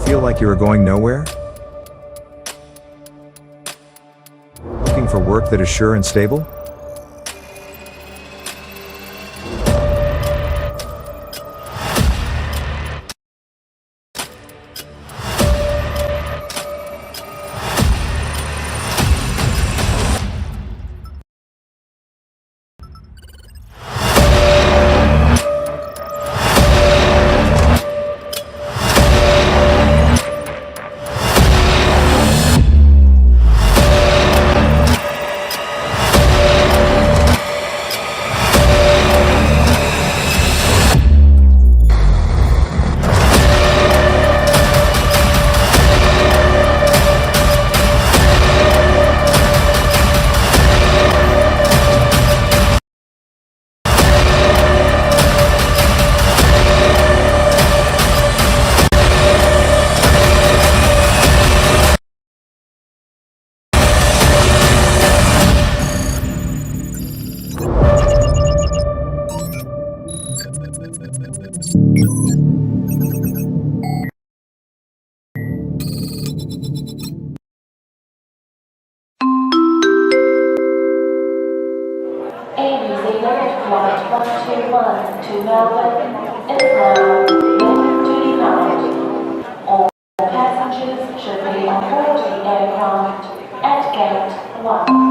Feel like you are going nowhere? Looking for work that is sure and stable? Flight 121 to Melbourne is now ready to depart. All passengers should be on board the aircraft at gate 1.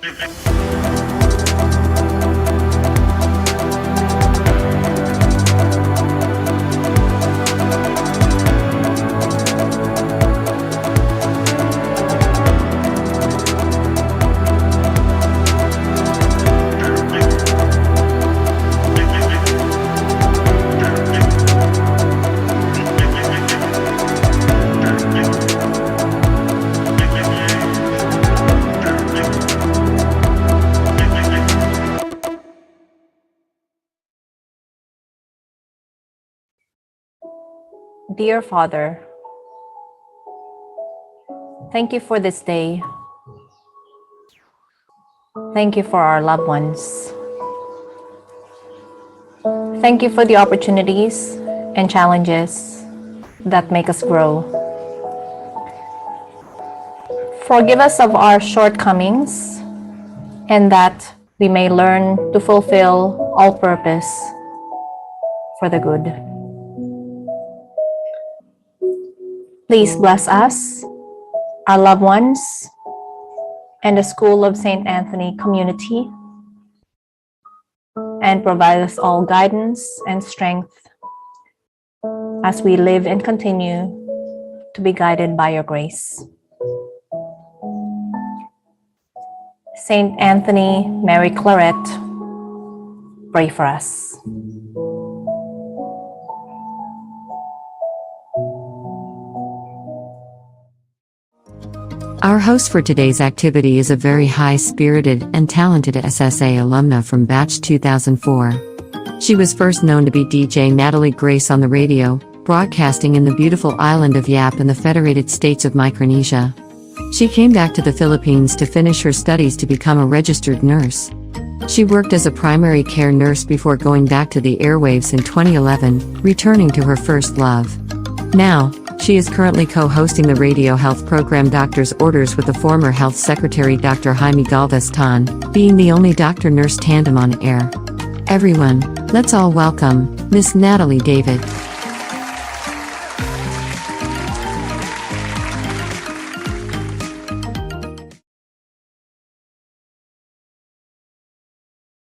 Thank you. Dear Father, thank you for this day. Thank you for our loved ones. Thank you for the opportunities and challenges that make us grow. Forgive us of our shortcomings and that we may learn to fulfill all purpose for the good. Please bless us, our loved ones, and the School of St. Anthony community, and provide us all guidance and strength as we live and continue to be guided by your grace. Saint Anthony, Mary Claret, pray for us. Our host for today's activity is a very high-spirited and talented SSA alumna from Batch 2004. She was first known to be DJ Natalie Grace on the radio, broadcasting in the beautiful island of Yap in the Federated States of Micronesia. She came back to the Philippines to finish her studies to become a registered nurse. She worked as a primary care nurse before going back to the airwaves in 2011, returning to her first love. Now, she is currently co-hosting the radio health program Doctor's Orders with the former Health Secretary Dr. Jaime Galvez-Tan, being the only doctor-nurse tandem on air. Everyone, let's all welcome Miss Natalie David.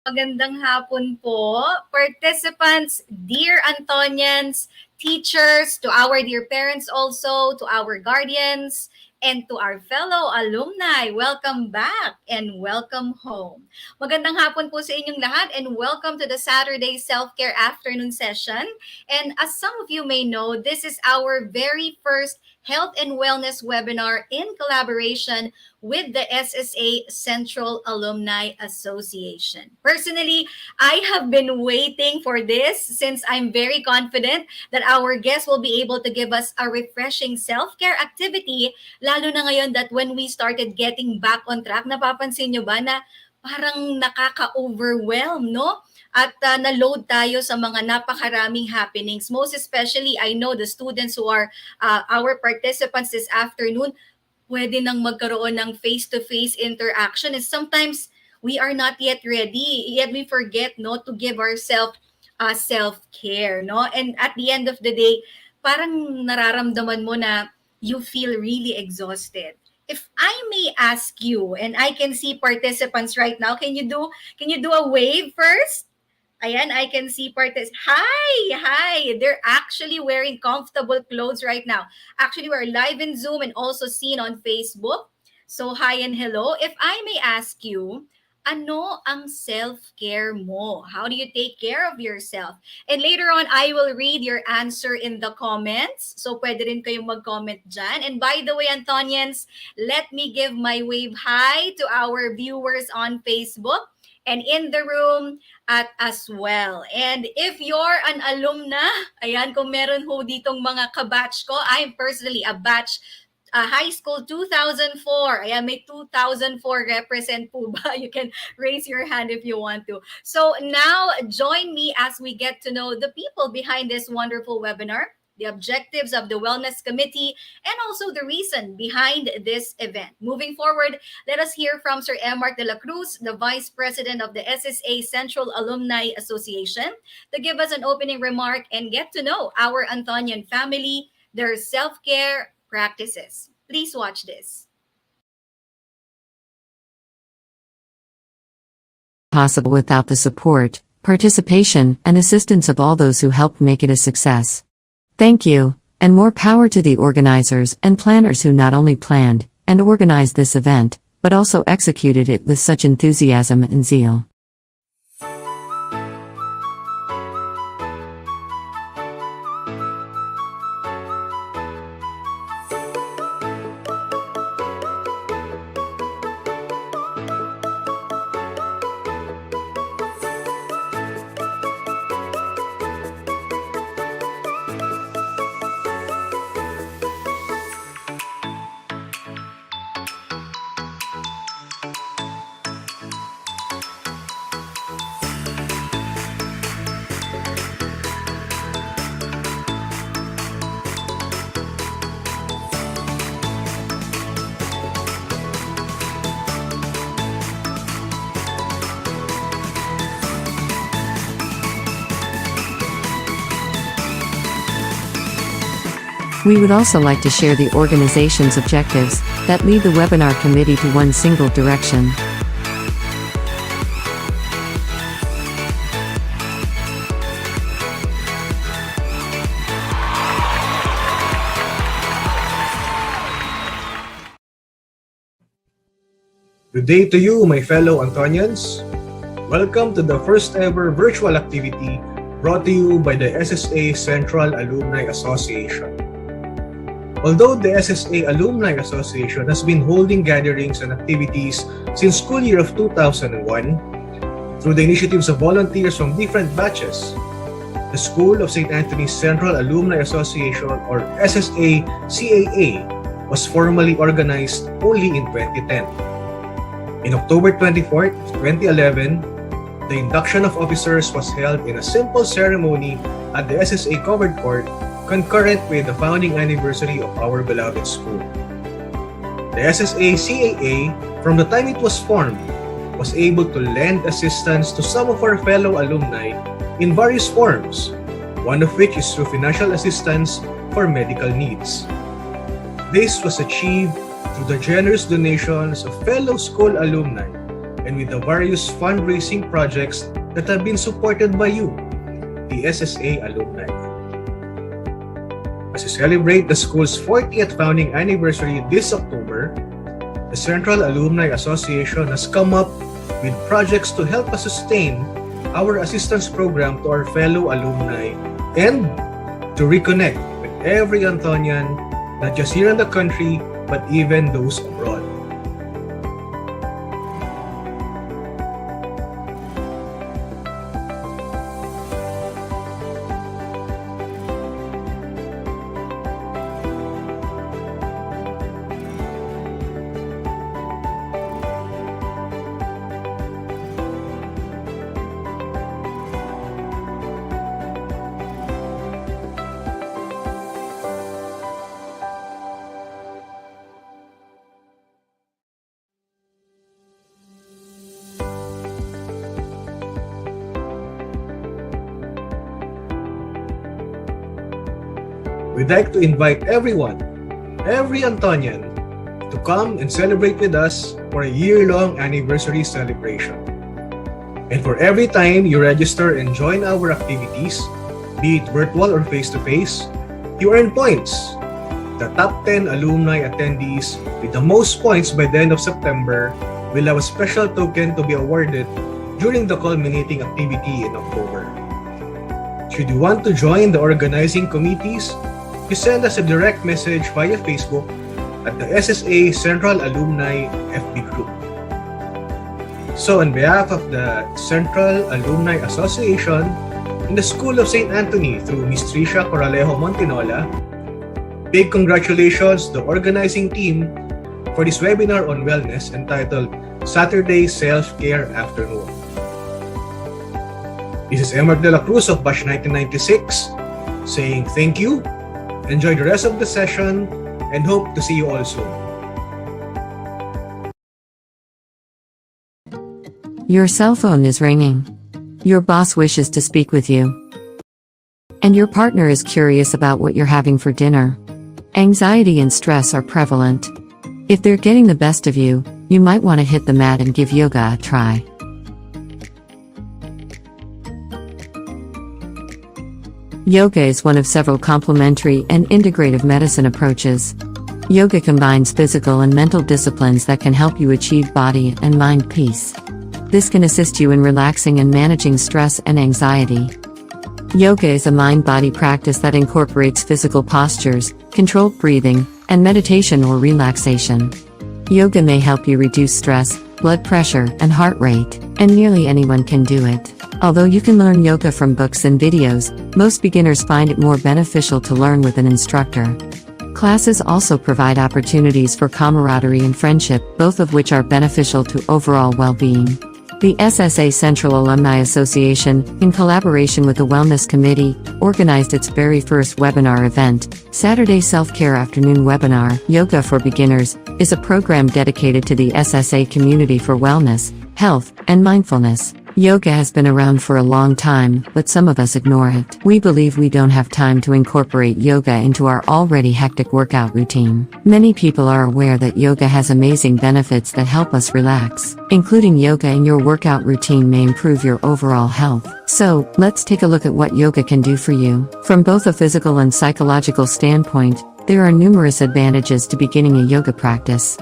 Magandang hapon po, participants, dear Antonians, teachers, to our dear parents also, to our guardians, and to our fellow alumni. Welcome back and welcome home. Magandang hapon po sa inyong lahat and welcome to the Saturday Self-Care Afternoon Session. And as some of you may know, this is our very first Health and Wellness webinar in collaboration with the SSA Central Alumni Association. Personally, I have been waiting for this since I'm very confident that our guests will be able to give us a refreshing self-care activity, lalo na ngayon that when we started getting back on track, napapansin nyo ba na parang nakaka-overwhelm, no? At na-load tayo sa mga napakaraming happenings. Most especially, I know the students who are our participants this afternoon, pwede nang magkaroon ng face-to-face interaction. And sometimes, we are not yet ready. Yet we forget, no, to give ourselves self-care, no? And at the end of the day, parang nararamdaman mo na you feel really exhausted. If I may ask you, and I can see participants right now, can you do a wave first? Ayan, I can see participants. Hi! They're actually wearing comfortable clothes right now. Actually, we're live in Zoom and also seen on Facebook. So, hi and hello. If I may ask you, ano ang self-care mo? How do you take care of yourself? And later on, I will read your answer in the comments. So, pwede rin kayong mag-comment dyan. And by the way, Antonians, let me give my wave hi to our viewers on Facebook and in the room as well. And if you're an alumna, ayan, kung meron ho ditong mga kabatch ko, I'm personally a batch high school 2004. Ayan, may 2004 represent po ba? You can raise your hand if you want to. So now, join me as we get to know the people behind this wonderful webinar, the objectives of the Wellness Committee, and also the reason behind this event. Moving forward, let us hear from Sir Mark de la Cruz, the Vice President of the SSA Central Alumni Association, to give us an opening remark and get to know our Antonian family, their self-care practices. Please watch this. Possible without the support, participation, and assistance of all those who helped make it a success. Thank you, and more power to the organizers and planners who not only planned and organized this event, but also executed it with such enthusiasm and zeal. We would also like to share the organization's objectives that lead the webinar committee to one single direction. Good day to you, my fellow Antonians. Welcome to the first ever virtual activity brought to you by the SSA Central Alumni Association. Although the SSA Alumni Association has been holding gatherings and activities since school year of 2001, through the initiatives of volunteers from different batches, the School of St. Anthony's Central Alumni Association, or SSA CAA, was formally organized only in 2010. In October 24, 2011, the induction of officers was held in a simple ceremony at the SSA Covered Court, concurrent with the founding anniversary of our beloved school. The SSA CAA, from the time it was formed, was able to lend assistance to some of our fellow alumni in various forms, one of which is through financial assistance for medical needs. This was achieved through the generous donations of fellow school alumni and with the various fundraising projects that have been supported by you, the SSA alumni. As we celebrate the school's 40th founding anniversary this October, the Central Alumni Association has come up with projects to help us sustain our assistance program to our fellow alumni and to reconnect with every Antonian, not just here in the country, but even those abroad. We'd like to invite everyone, every Antonian, to come and celebrate with us for a year-long anniversary celebration. And for every time you register and join our activities, be it virtual or face-to-face, you earn points. The top 10 alumni attendees with the most points by the end of September will have a special token to be awarded during the culminating activity in October. Should you want to join the organizing committees, you send us a direct message via Facebook at the SSA Central Alumni FB group. So on behalf of the Central Alumni Association and the School of St. Anthony through Ms. Tricia Coralejo Montinola, big congratulations to the organizing team for this webinar on wellness entitled Saturday Self-Care Afternoon. This is Emer de la Cruz of Batch 1996 saying thank you. Enjoy the rest of the session and hope to see you all soon. Your cell phone is ringing. Your boss wishes to speak with you. And your partner is curious about what you're having for dinner. Anxiety and stress are prevalent. If they're getting the best of you, you might want to hit the mat and give yoga a try. Yoga is one of several complementary and integrative medicine approaches. Yoga combines physical and mental disciplines that can help you achieve body and mind peace. This can assist you in relaxing and managing stress and anxiety. Yoga is a mind-body practice that incorporates physical postures, controlled breathing, and meditation or relaxation. Yoga may help you reduce stress, blood pressure, and heart rate, and nearly anyone can do it. Although you can learn yoga from books and videos, most beginners find it more beneficial to learn with an instructor. Classes also provide opportunities for camaraderie and friendship, both of which are beneficial to overall well-being. The SSA Central Alumni Association, in collaboration with the Wellness Committee, organized its very first webinar event. Saturday Self-Care Afternoon Webinar, Yoga for Beginners, is a program dedicated to the SSA community for wellness, health, and mindfulness. Yoga has been around for a long time, but some of us ignore it. We believe we don't have time to incorporate yoga into our already hectic workout routine. Many people are aware that yoga has amazing benefits that help us relax. Including yoga in your workout routine may improve your overall health. So, let's take a look at what yoga can do for you. From both a physical and psychological standpoint, there are numerous advantages to beginning a yoga practice.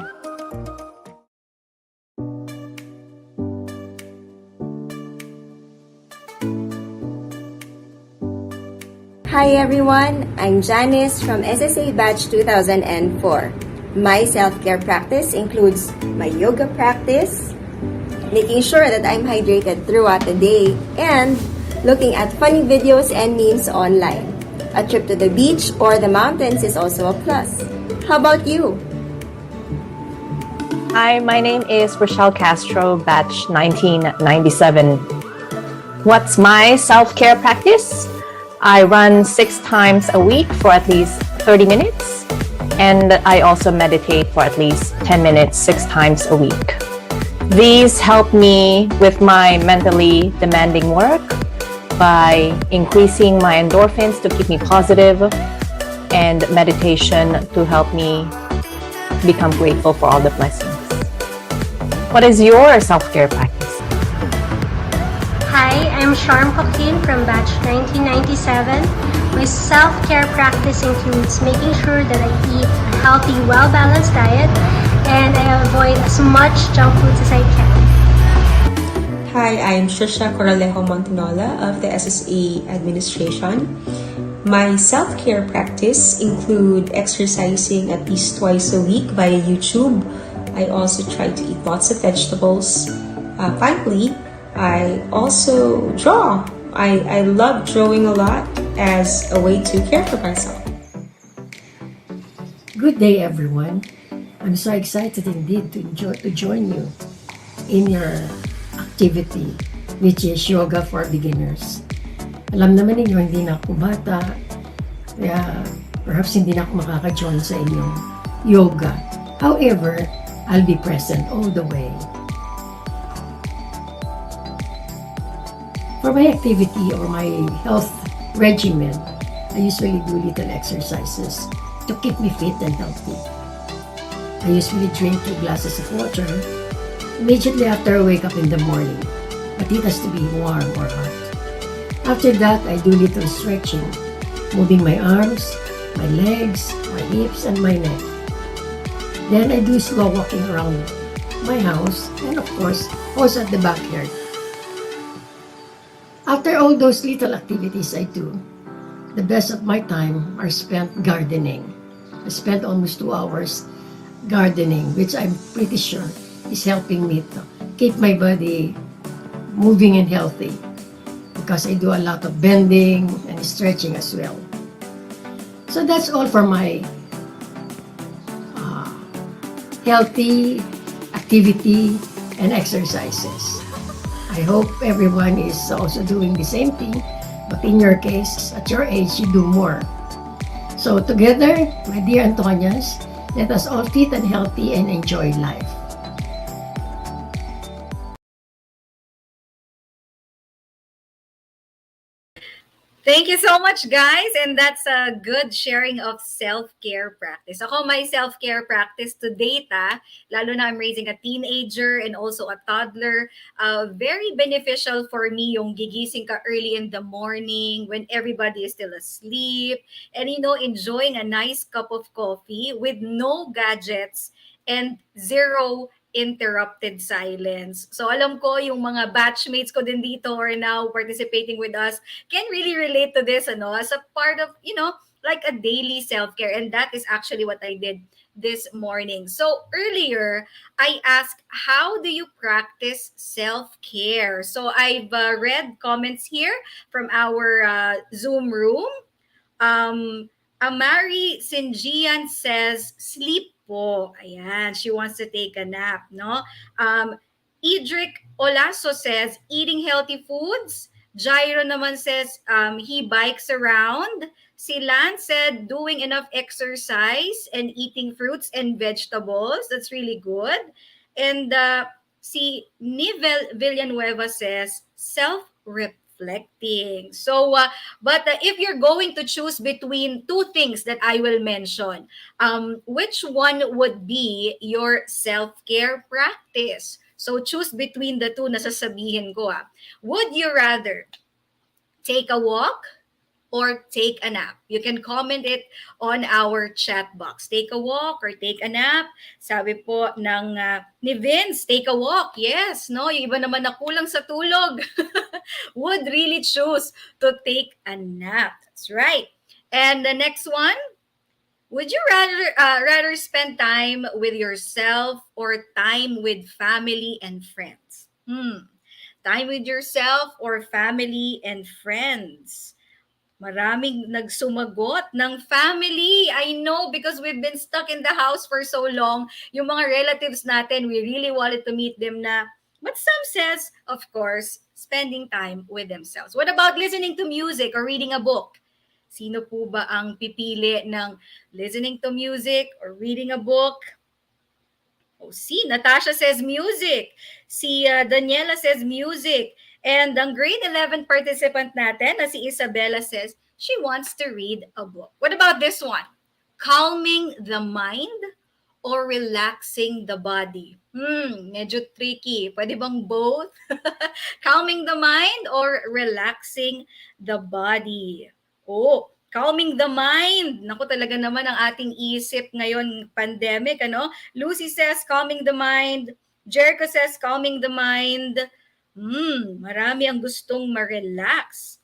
Hi everyone, I'm Janice from SSA Batch 2004. My self-care practice includes my yoga practice, making sure that I'm hydrated throughout the day, and looking at funny videos and memes online. A trip to the beach or the mountains is also a plus. How about you? Hi, my name is Rochelle Castro, batch 1997. What's my self-care practice? I run 6 times a week for at least 30 minutes, and I also meditate for at least 10 minutes 6 times a week. These help me with my mentally demanding work by increasing my endorphins to keep me positive, and meditation to help me become grateful for all the blessings. What is your self-care practice? Hi, I'm Sharm Joaquin from batch 1997. My self-care practice includes making sure that I eat a healthy, well-balanced diet and I avoid as much junk foods as I can. Hi, I'm Trisha Coralejo Montinola of the SSA Administration. My self-care practice include exercising at least twice a week via YouTube. I also try to eat lots of vegetables. Finally, I also draw. I love drawing a lot as a way to care for myself. Good day, everyone. I'm so excited indeed to join you in your activity, which is yoga for beginners. Alam naman ninyo, hindi na ako bata, kaya perhaps hindi na ako makaka-join sa inyong yoga. However, I'll be present all the way. For my activity or my health regimen, I usually do little exercises to keep me fit and healthy. I usually drink 2 glasses of water immediately after I wake up in the morning, but it has to be warm or hot. After that, I do little stretching, moving my arms, my legs, my hips, and my neck. Then I do slow walking around my house and of course, also at the backyard. After all those little activities I do, the best of my time are spent gardening. I spent almost 2 hours gardening, which I'm pretty sure is helping me to keep my body moving and healthy because I do a lot of bending and stretching as well. So that's all for my healthy activity and exercises. I hope everyone is also doing the same thing, but in your case, at your age, you do more. So together, my dear Antonians, let us all fit and healthy and enjoy life. Thank you so much, guys. And that's a good sharing of self-care practice. Ako, my self-care practice to date, lalo na I'm raising a teenager and also a toddler, very beneficial for me yung gigising ka early in the morning when everybody is still asleep and, enjoying a nice cup of coffee with no gadgets and zero interrupted silence. So alam ko yung mga batchmates ko din dito or now participating with us can really relate to this as a part of, like a daily self-care. And that is actually what I did this morning. So earlier, I asked, how do you practice self-care? So I've read comments here from our Zoom room. Amari Sinjian says, sleep po. Ayan, she wants to take a nap, no? Idric Olaso says, eating healthy foods. Jairo naman says, he bikes around. Silan said, doing enough exercise and eating fruits and vegetables. That's really good. And Si Villanueva says self-reflecting. So, but if you're going to choose between two things that I will mention, which one would be your self-care practice? So, choose between the two na sasabihin ko. Would you rather take a walk or take a nap? You can comment it on our chat box. Take a walk or take a nap. Sabi po ng ni Vince, take a walk. Yes, no? Yung iba naman na kulang sa tulog would really choose to take a nap. That's right. And the next one, would you rather spend time with yourself or time with family and friends? Time with yourself or family and friends? Maraming nagsumagot ng family. I know because we've been stuck in the house for so long. Yung mga relatives natin, we really wanted to meet them na. But some says, of course, spending time with themselves. What about listening to music or reading a book? Sino po ba ang pipili ng listening to music or reading a book? Oh, see, Natasha says music. Si Daniela says music. And ang grade 11 participant natin na si Isabella says she wants to read a book. What about this one? Calming the mind or relaxing the body? Medyo tricky. Pwede bang both? Calming the mind or relaxing the body? Oh, calming the mind. Naku, talaga naman ang ating isip ngayon, pandemic, ano? Lucy says, calming the mind. Jericho says, calming the mind. Marami ang gustong ma-relax.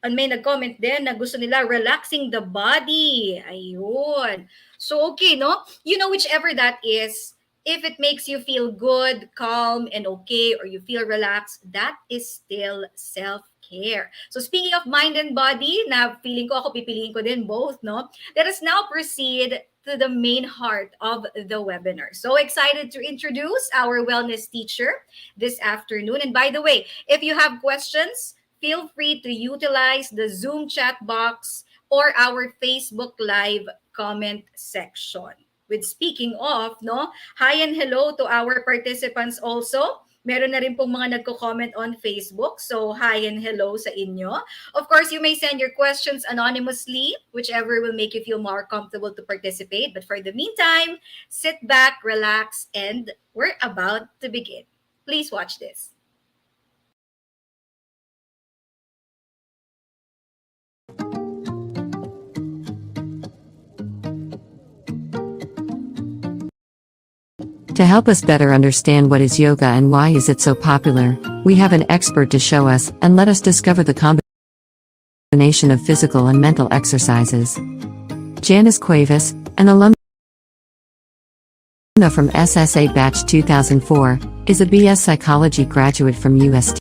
May nag-comment din na gusto nila relaxing the body. Ayun. So, okay, no? You know, whichever that is, if it makes you feel good, calm, and okay, or you feel relaxed, that is still self-care. So, speaking of mind and body, na feeling ko ako, pipiliin ko din both, no? Let us now proceed to the main heart of the webinar. So excited to introduce our wellness teacher this afternoon. And by the way, if you have questions, feel free to utilize the Zoom chat box or our Facebook Live comment section. With speaking of, no, hi and hello to our participants also. Meron na rin pong mga nagko-comment on Facebook. So, hi and hello sa inyo. Of course, you may send your questions anonymously, whichever will make you feel more comfortable to participate. But for the meantime, sit back, relax, and we're about to begin. Please watch this. To help us better understand what is yoga and why is it so popular, we have an expert to show us and let us discover the combination of physical and mental exercises. Janice Cuevas, an alumna from SSA Batch 2004, is a BS Psychology graduate from UST.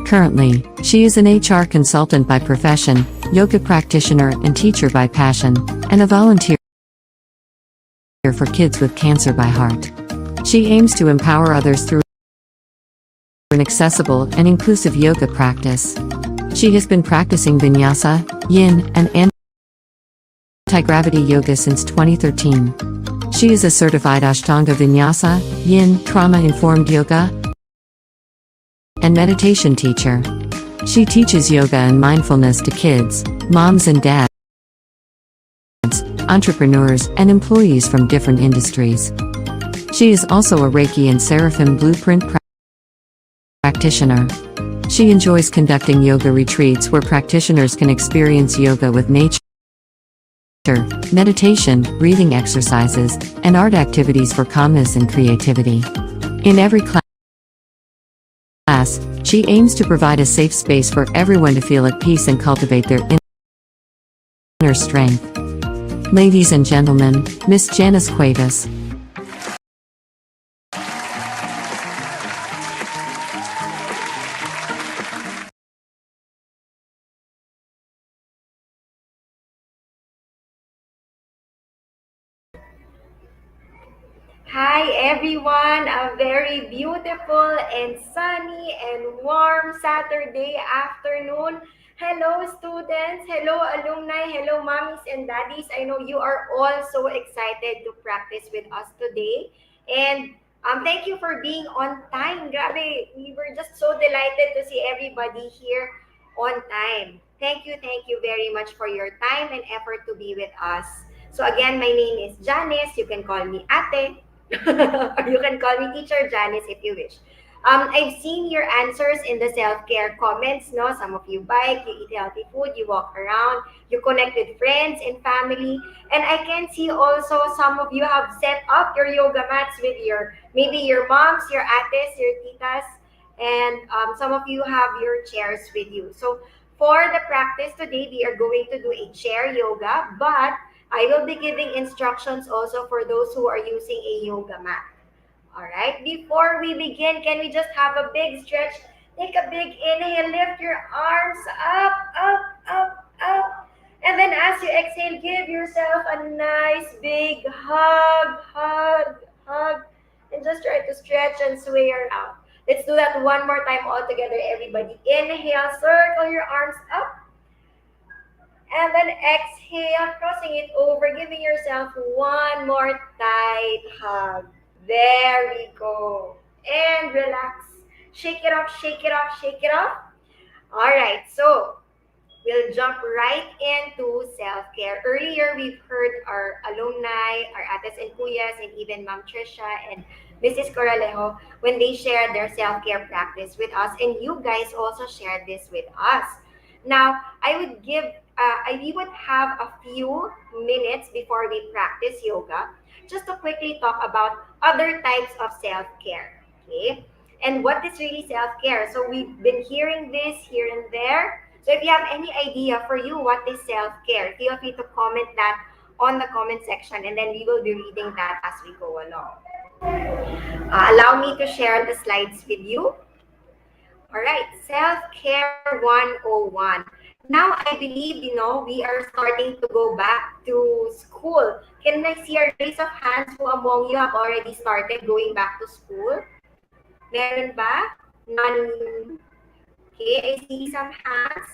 Currently, she is an HR consultant by profession, yoga practitioner and teacher by passion, and a volunteer for kids with cancer by heart. She aims to empower others through an accessible and inclusive yoga practice. She has been practicing vinyasa, yin, and anti-gravity yoga since 2013. She is a certified Ashtanga Vinyasa, yin, trauma-informed yoga, and meditation teacher. She teaches yoga and mindfulness to kids, moms and dads, entrepreneurs, and employees from different industries. She is also a Reiki and Seraphim Blueprint practitioner. She enjoys conducting yoga retreats where practitioners can experience yoga with nature, meditation, breathing exercises, and art activities for calmness and creativity. In every class, she aims to provide a safe space for everyone to feel at peace and cultivate their inner strength. Ladies and gentlemen, Miss Janice Cuevas. Hi everyone, a very beautiful and sunny and warm Saturday afternoon. Hello, students. Hello, alumni. Hello, mommies and daddies. I know you are all so excited to practice with us today. And thank you for being on time. Grabe, we were just so delighted to see everybody here on time. Thank you very much for your time and effort to be with us. So again, my name is Janice. You can call me Ate. Or you can call me Teacher Janice if you wish. I've seen your answers in the self-care comments, no? Some of you bike, you eat healthy food, you walk around, you connect with friends and family. And I can see also some of you have set up your yoga mats with maybe your moms, your ates, your titas, and some of you have your chairs with you. So for the practice today, we are going to do a chair yoga, but I will be giving instructions also for those who are using a yoga mat. All right, before we begin, can we just have a big stretch? Take a big inhale, lift your arms up, up, up, up. And then as you exhale, give yourself a nice big hug, hug, hug. And just try to stretch and sway around. Let's do that one more time all together, everybody. Inhale, circle your arms up. And then exhale, crossing it over, giving yourself one more tight hug. There we go. And relax. Shake it off, shake it off, shake it off. All right, so we'll jump right into self-care. Earlier, we've heard our alumni, our ates and kuyas, and even Ma'am Trisha and Mrs. Coralejo when they shared their self-care practice with us, and you guys also shared this with us. Now, we would have a few minutes before we practice yoga, just to quickly talk about other types of self-care. Okay, and what is really self-care? So we've been hearing this here and there. So if you have any idea for you what is self-care, feel free to comment that on the comment section, and then we will be reading that as we go along. Allow me to share the slides with you. All right, self-care 101. Now I believe, we are starting to go back to school. Can I see a raise of hands who among you have already started going back to school? Meron ba? None. Okay, I see some hands.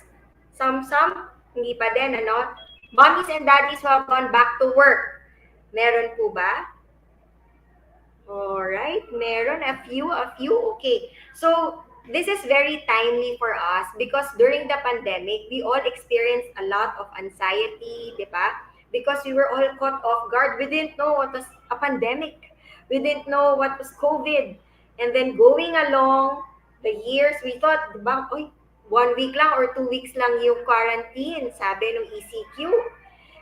Some, hindi pa din, ano? Mommies and daddies who have gone back to work. Meron po ba? Alright, meron a few. Okay. So, this is very timely for us because during the pandemic, we all experienced a lot of anxiety, di ba? Because we were all caught off guard. We didn't know what was a pandemic. We didn't know what was COVID. And then going along the years, we thought, di ba, oy, 1 week lang or 2 weeks lang yung quarantine, sabi ng ECQ.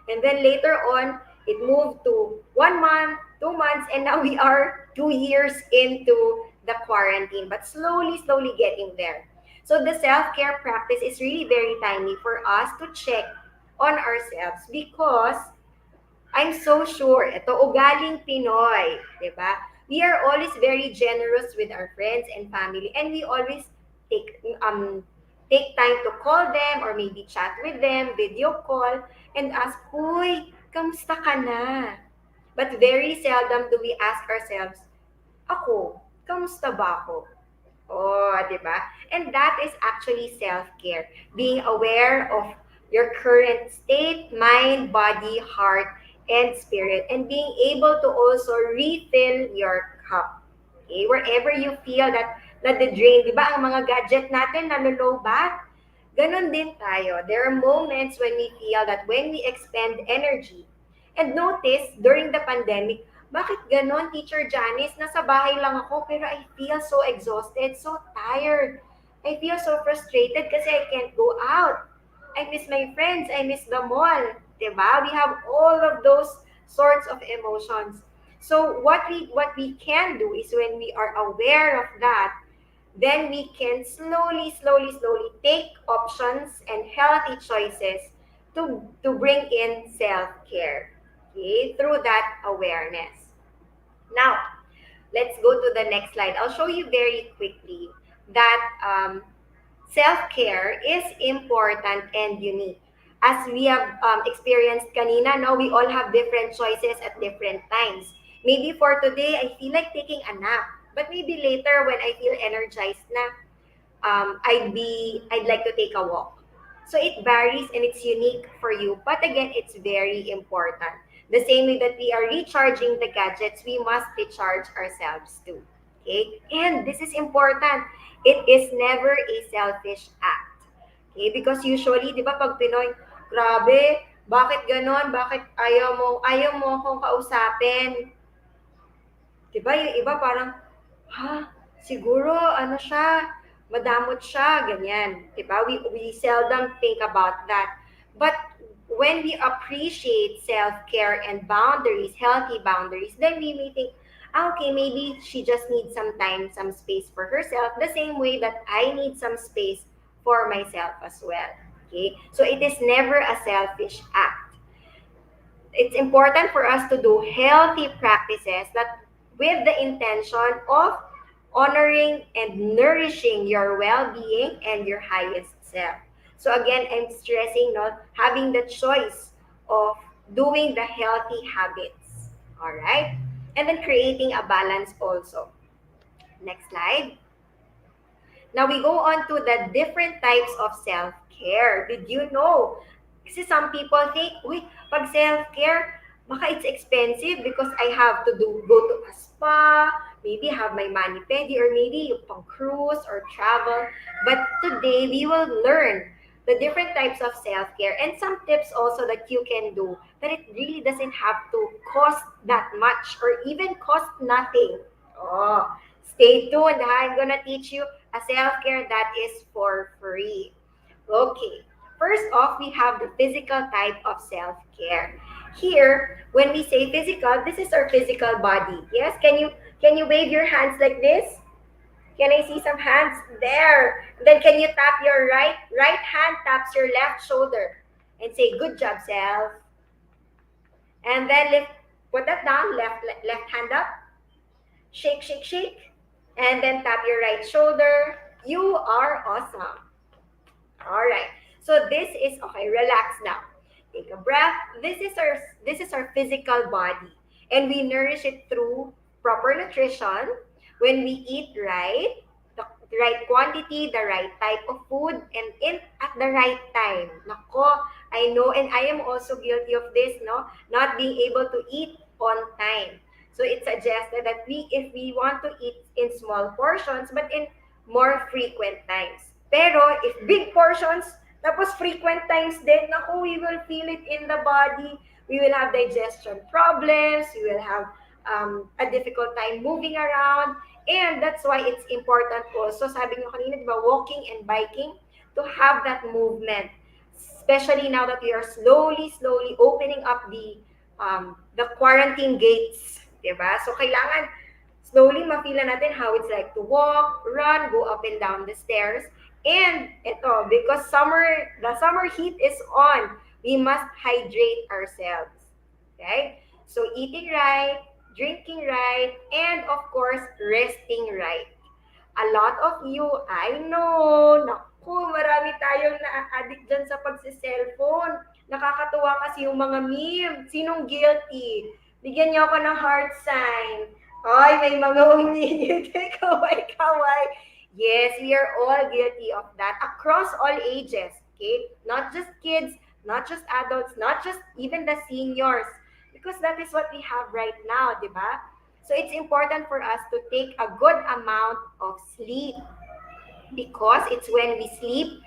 And then later on, it moved to 1 month, 2 months, and now we are 2 years into the quarantine, but slowly getting there. So the self-care practice is really very timely for us to check on ourselves because I'm so sure, ito ugaling Pinoy, di ba? We are always very generous with our friends and family, and we always take time to call them or maybe chat with them, video call, and ask, "Huy, kamusta ka na?" But very seldom do we ask ourselves, "Ako, kamusta ba ako?" Oh, di ba? And that is actually self-care. Being aware of your current state, mind, body, heart, and spirit, and being able to also refill your cup. Okay? Wherever you feel that nade-drain, di ba? Ang mga gadget natin nalulobat. Ganon din tayo. There are moments when we feel that when we expend energy. And notice, during the pandemic, bakit ganon, Teacher Janice? Nasa bahay lang ako, pero I feel so exhausted, so tired. I feel so frustrated kasi I can't go out. I miss my friends. I miss the mall. Diba? We have all of those sorts of emotions. So what we can do is when we are aware of that, then we can slowly take options and healthy choices to bring in self-care. Okay? Through that awareness. Now, let's go to the next slide. I'll show you very quickly that self-care is important and unique. As we have experienced kanina, no, we all have different choices at different times. Maybe for today, I feel like taking a nap. But maybe later when I feel energized na, I'd like to take a walk. So it varies and it's unique for you. But again, it's very important. The same way that we are recharging the gadgets, we must recharge ourselves too. Okay? And this is important. It is never a selfish act. Okay? Because usually, di ba, pag Pinoy, grabe, bakit ganon? Bakit ayaw mo akong kausapin? 'Di ba yung iba parang, ha, siguro ano siya, madamot siya, ganyan. 'Di ba? We seldom think about that. But when we appreciate self-care and boundaries, healthy boundaries, then we may think, okay, maybe she just needs some time, some space for herself, the same way that I need some space for myself as well. Okay? So it is never a selfish act. It's important for us to do healthy practices that with the intention of honoring and nourishing your well-being and your highest self. So again, I'm stressing not having the choice of doing the healthy habits. All right? And then creating a balance also. Next slide. Now we go on to the different types of self-care. Did you know? Kasi some people think, uy, pag self-care, baka it's expensive because I have to go to a spa, maybe have my mani-pedi, or maybe yung pang cruise or travel. But today, we will learn the different types of self-care and some tips also that you can do that it really doesn't have to cost that much or even cost nothing. Oh, stay tuned. I'm gonna teach you a self-care that is for free. Okay. First off, we have the physical type of self-care. Here, when we say physical, this is our physical body. Yes? Can you wave your hands like this? Can I see some hands? There. Then can you tap your right hand taps your left shoulder and say good job, self. And then put that down, left hand up. Shake, shake, shake. And then tap your right shoulder. You are awesome. All right. So this is okay. Relax now. Take a breath. This is our physical body, and we nourish it through proper nutrition. When we eat right, the right quantity, the right type of food, and in at the right time. Nako, I know, and I am also guilty of this. No, not being able to eat on time. So it's suggested that if we want to eat in small portions, but in more frequent times. Pero if big portions, tapos frequent times din, naku, we will feel it in the body. We will have digestion problems. We will have a difficult time moving around. And that's why it's important also, sabi nyo kanina, di ba, walking and biking, to have that movement. Especially now that we are slowly opening up the quarantine gates. Diba? So, kailangan slowly mafila natin how it's like to walk, run, go up and down the stairs. And ito, because the summer heat is on, we must hydrate ourselves. Okay? So eating right, drinking right, and of course, resting right. A lot of you, I know, naku, marami tayong na-addict dyan sa pagsi-cellphone. Nakakatuwa kasi yung mga meme. Sinong guilty? Bigyan niyo ako ng heart sign. Ay, may mga humingiti, kaway-kaway. Yes, we are all guilty of that across all ages, okay? Not just kids, not just adults, not just even the seniors, because that is what we have right now, di ba? So it's important for us to take a good amount of sleep because it's when we sleep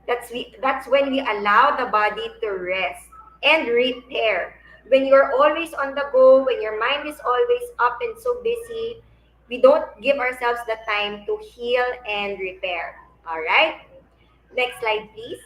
that's when we allow the body to rest and repair. When you're always on the go, when your mind is always up and so busy, we don't give ourselves the time to heal and repair. All right? Next slide, please.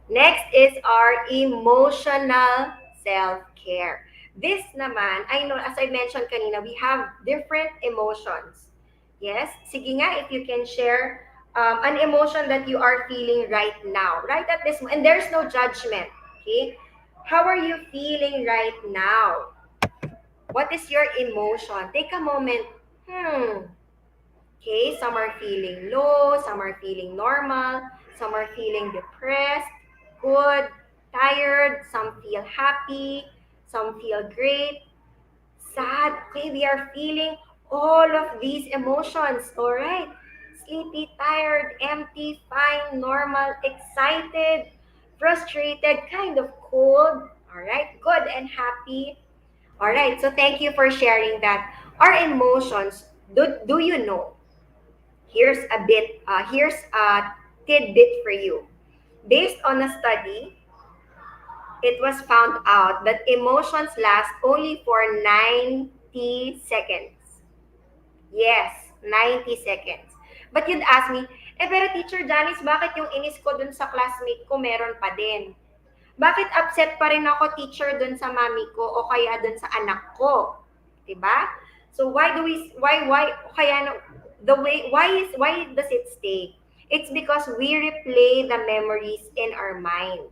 Next is our emotional self-care. This naman, I know, as I mentioned kanina, we have different emotions. Yes? Sige nga, if you can share an emotion that you are feeling right now, right at this moment. And there's no judgment. Okay? How are you feeling right now? What is your emotion? Take a moment. Okay, some are feeling low, some are feeling normal, some are feeling depressed, good, tired, some feel happy, some feel great, sad. Okay, we are feeling all of these emotions. All right. sleepy, tired, empty, fine, normal, excited, frustrated, kind of cold. All right, good and happy. All right, so thank you for sharing that. Our emotions, do you know? Here's a tidbit for you. Based on a study, it was found out that emotions last only for 90 seconds. Yes, 90 seconds. But you'd ask me, pero Teacher Janice, bakit yung inis ko dun sa classmate ko meron pa din? Bakit upset pa rin ako, teacher, dun sa mami ko o kaya dun sa anak ko? 'Di ba? So why does it stay? It's because we replay the memories in our mind.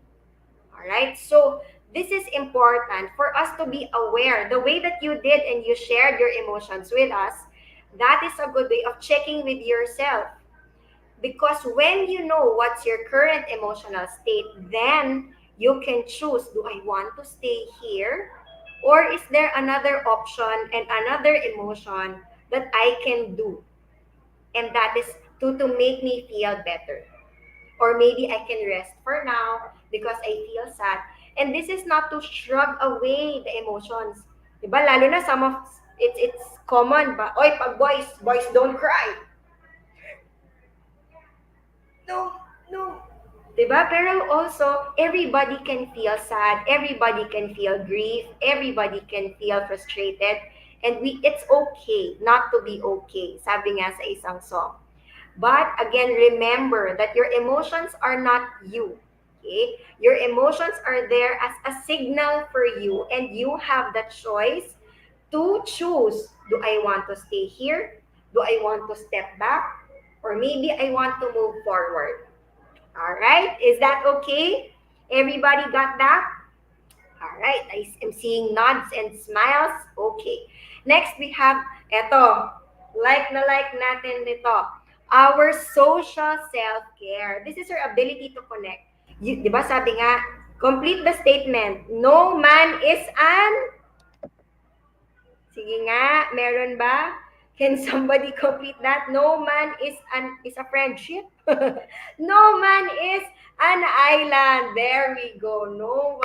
All right? So, this is important for us to be aware. The way that you did and you shared your emotions with us, that is a good way of checking with yourself. Because when you know what's your current emotional state, then you can choose, do I want to stay here? Or is there another option and another emotion that I can do? And that is to make me feel better. Or maybe I can rest for now because I feel sad. And this is not to shrug away the emotions. Diba? Lalo na it's common ba? Oy, pag boys don't cry. No, no. Diba? Pero also, everybody can feel sad, everybody can feel grief, everybody can feel frustrated, and it's okay not to be okay, sabi nga sa isang song. But again, remember that your emotions are not you. Okay? Your emotions are there as a signal for you, and you have the choice to choose. Do I want to stay here? Do I want to step back? Or maybe I want to move forward. All right, is that okay? Everybody got that? All right, I am seeing nods and smiles. Okay. Next, we have, like natin nito, our social self-care. This is our ability to connect. Di ba sabi nga, complete the statement. No man is an... Sige nga, meron ba? Can somebody complete that? No man is a friendship. No man is an island. There we go. No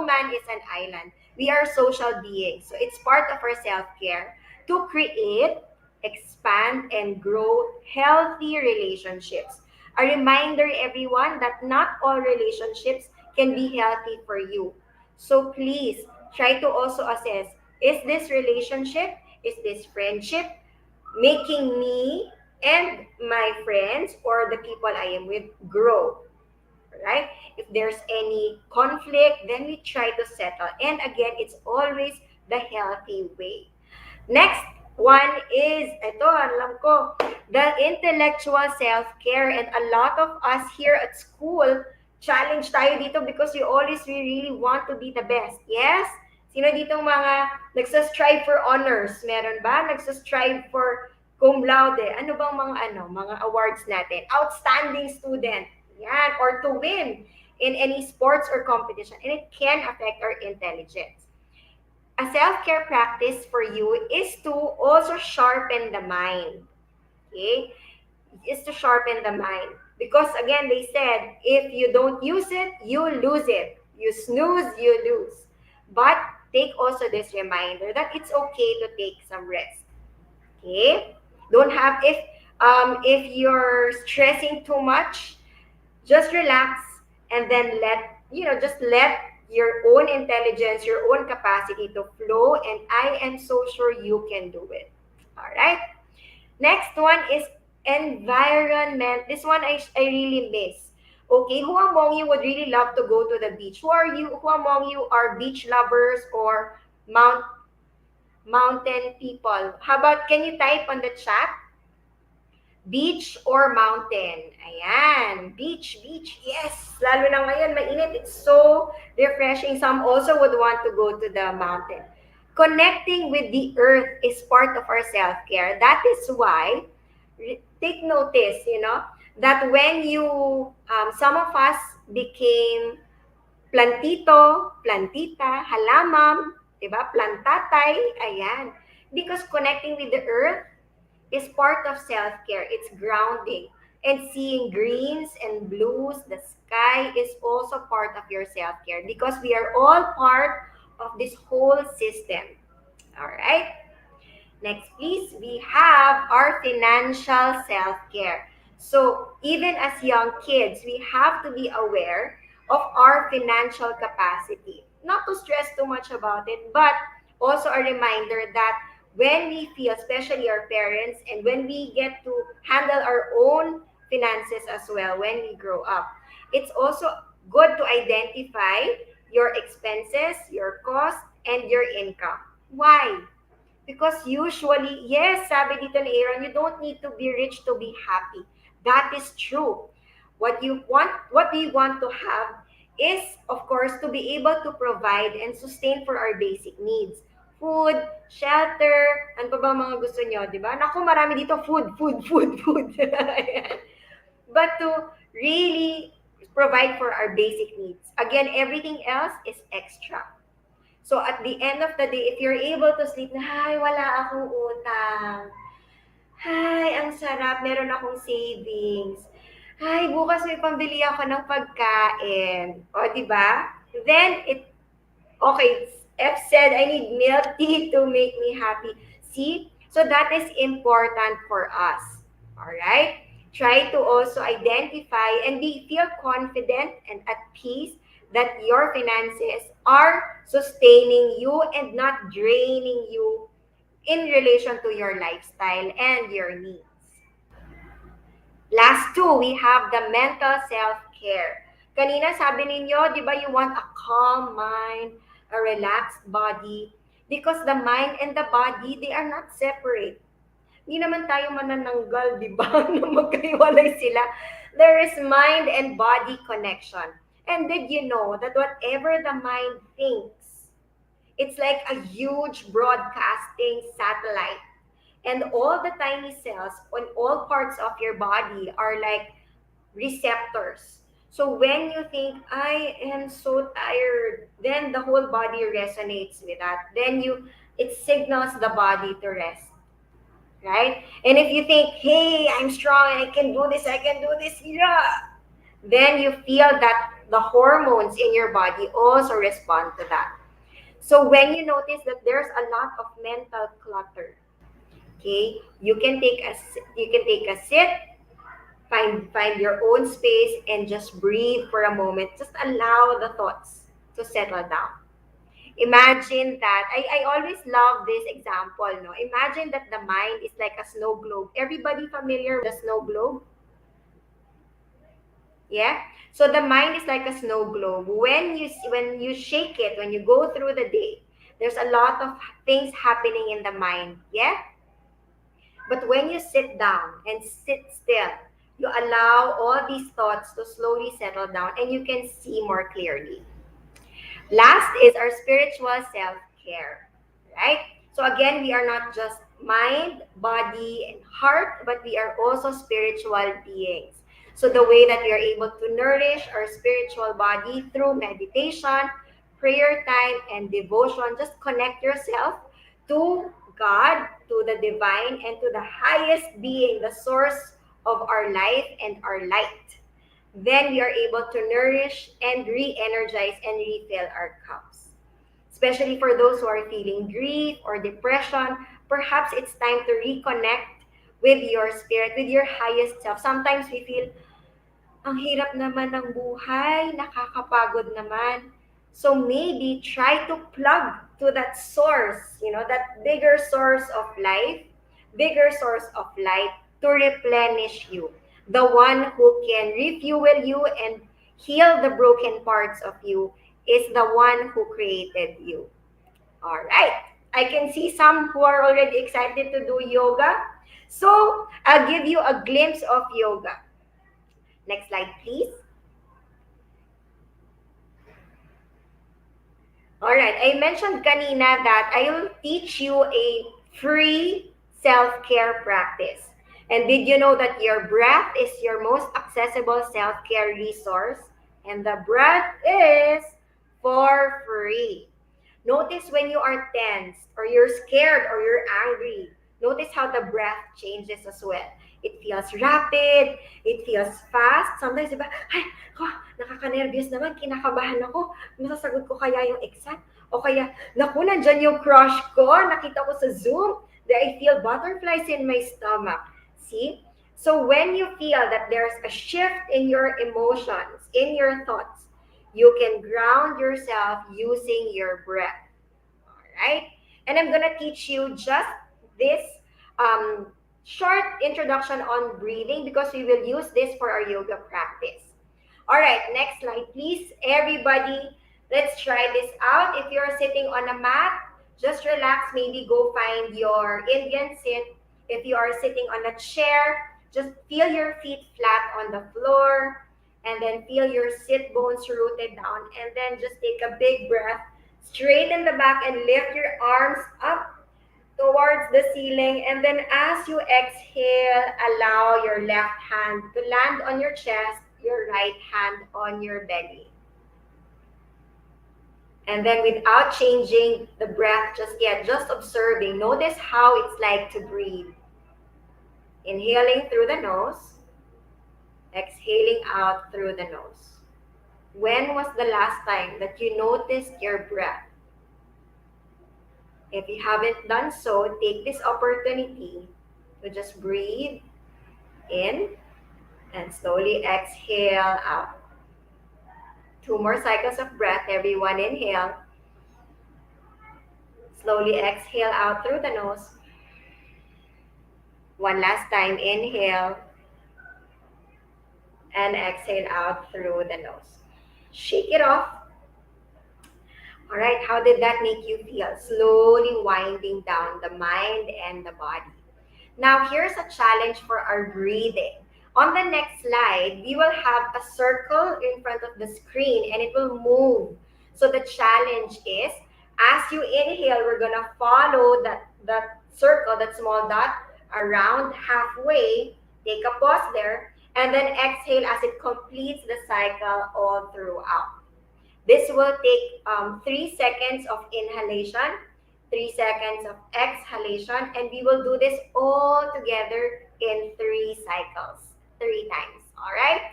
man is an island. We are social beings. So it's part of our self-care to create, expand, and grow healthy relationships. A reminder, everyone, that not all relationships can be healthy for you. So please try to also assess, is this relationship, is this friendship making me and my friends or the people I am with grow? Right? If there's any conflict, then we try to settle. And again, it's always the healthy way. Next one is, alam ko, the intellectual self-care. And a lot of us here at school, challenge tayo dito because we really want to be the best. Yes? Sino ditong mga nagsastrive for honors? Meron ba? Nagsastrive for cum laude? Ano bang mga awards natin? Outstanding student. Yan. Or to win in any sports or competition. And it can affect our intelligence. A self-care practice for you is to also sharpen the mind. Okay? Is to sharpen the mind. Because again, they said, if you don't use it, you lose it. You snooze, you lose. But take also this reminder that it's okay to take some rest. Okay? Don't have, if you're stressing too much, just relax and then just let your own intelligence, your own capacity to flow, and I am so sure you can do it. All right. Next one is environment. This one I really miss. Okay, who among you would really love to go to the beach? Who among you are beach lovers or mountain people? How about, can you type on the chat? Beach or mountain? Ayan. Beach. Yes. Lalo na ngayon, mainit. It's so refreshing. Some also would want to go to the mountain. Connecting with the earth is part of our self-care. That is why, take notice, that when some of us became plantito, plantita, halamam, diba? Plantatay, ayan. Because connecting with the earth is part of self-care. It's grounding. And seeing greens and blues, the sky is also part of your self-care because we are all part of this whole system. All right? Next, please, we have our financial self-care. So, even as young kids, we have to be aware of our financial capacity. Not to stress too much about it, but also a reminder that when we feel, especially our parents, and when we get to handle our own finances as well when we grow up, it's also good to identify your expenses, your cost, and your income. Why? Because usually, yes, sabi dito ni Aaron, you don't need to be rich to be happy. That is true. What we want to have is, of course, to be able to provide and sustain for our basic needs. Food, shelter, ano pa ba mga gusto nyo, di ba? Naku, marami dito, food, food, food, food. Ayan. But to really provide for our basic needs. Again, everything else is extra. So at the end of the day, if you're able to sleep na, "Hay, wala akong utang. Hay, ang sarap, meron akong savings. Hay, bukas may pambili ako ng pagkain." O, di ba? Then, okay, F said, "I need milk tea to make me happy." See? So that is important for us. All right? Try to also identify and feel confident and at peace that your finances are sustaining you and not draining you in relation to your lifestyle and your needs. Last two, we have the mental self-care. Kanina sabi ninyo, di ba, you want a calm mind, a relaxed body, because the mind and the body, they are not separate. Hindi naman tayo manananggal, di ba, na magkaiwalay sila. There is mind and body connection. And did you know that whatever the mind thinks, it's like a huge broadcasting satellite. And all the tiny cells on all parts of your body are like receptors. So when you think, "I am so tired," then the whole body resonates with that. Then it signals the body to rest, right? And if you think, "Hey, I'm strong, I can do this, I can do this," yeah, then you feel that the hormones in your body also respond to that. So when you notice that there's a lot of mental clutter, okay, you can take a sit, find your own space, and just breathe for a moment. Just allow the thoughts to settle down. Imagine that I always love this example. No, imagine that the mind is like a snow globe. Everybody familiar with the snow globe? Yeah. So the mind is like a snow globe. When you shake it, when you go through the day, there's a lot of things happening in the mind. Yeah. But when you sit down and sit still, you allow all these thoughts to slowly settle down and you can see more clearly. Last is our spiritual self-care, right? So again, we are not just mind, body, and heart, but we are also spiritual beings. So the way that we are able to nourish our spiritual body through meditation, prayer time, and devotion, just connect yourself to God, to the divine, and to the highest being, the source of our life and our light. Then we are able to nourish and re-energize and refill our cups. Especially for those who are feeling grief or depression, perhaps it's time to reconnect with your spirit, with your highest self. Sometimes we feel, "Ang hirap naman ng buhay, nakakapagod naman." So maybe try to plug to that source, that bigger source of life, bigger source of light to replenish you. The one who can refuel you and heal the broken parts of you is the one who created you. All right. I can see some who are already excited to do yoga. So I'll give you a glimpse of yoga. Next slide, please. All right. I mentioned kanina that I will teach you a free self-care practice. And did you know that your breath is your most accessible self-care resource? And the breath is for free. Notice when you are tense or you're scared or you're angry. Notice how the breath changes as well. It feels rapid, it feels fast. Sometimes, diba, ay, nakaka-nervous naman, kinakabahan ako. Masasagot ko kaya yung exam? O kaya, naku, nandyan yung crush ko, nakita ko sa Zoom, that I feel butterflies in my stomach. See? So when you feel that there's a shift in your emotions, in your thoughts, you can ground yourself using your breath. All right? And I'm gonna teach you just this short introduction on breathing because we will use this for our yoga practice. All right, next slide, please. Everybody, let's try this out. If you're sitting on a mat, just relax. Maybe go find your Indian sit. If you are sitting on a chair, just feel your feet flat on the floor and then feel your sit bones rooted down. And then just take a big breath, straighten the back and lift your arms up towards the ceiling. And then as you exhale, allow your left hand to land on your chest, your right hand on your belly. And then without changing the breath just yet, just observing, notice how it's like to breathe. Inhaling through the nose, exhaling out through the nose. When was the last time that you noticed your breath? If you haven't done so, take this opportunity to just breathe in and slowly exhale out. 2 more cycles of breath. Everyone inhale. Slowly exhale out through the nose. One last time, inhale and exhale out through the nose. Shake it off. All right, how did that make you feel? Slowly winding down the mind and the body. Now, here's a challenge for our breathing. On the next slide, we will have a circle in front of the screen and it will move. So the challenge is, as you inhale, we're going to follow that circle, that small dot, around halfway. Take a pause there and then exhale as it completes the cycle all throughout. This will take 3 seconds of inhalation, 3 seconds of exhalation, and we will do this all together in 3 cycles, 3 times. All right?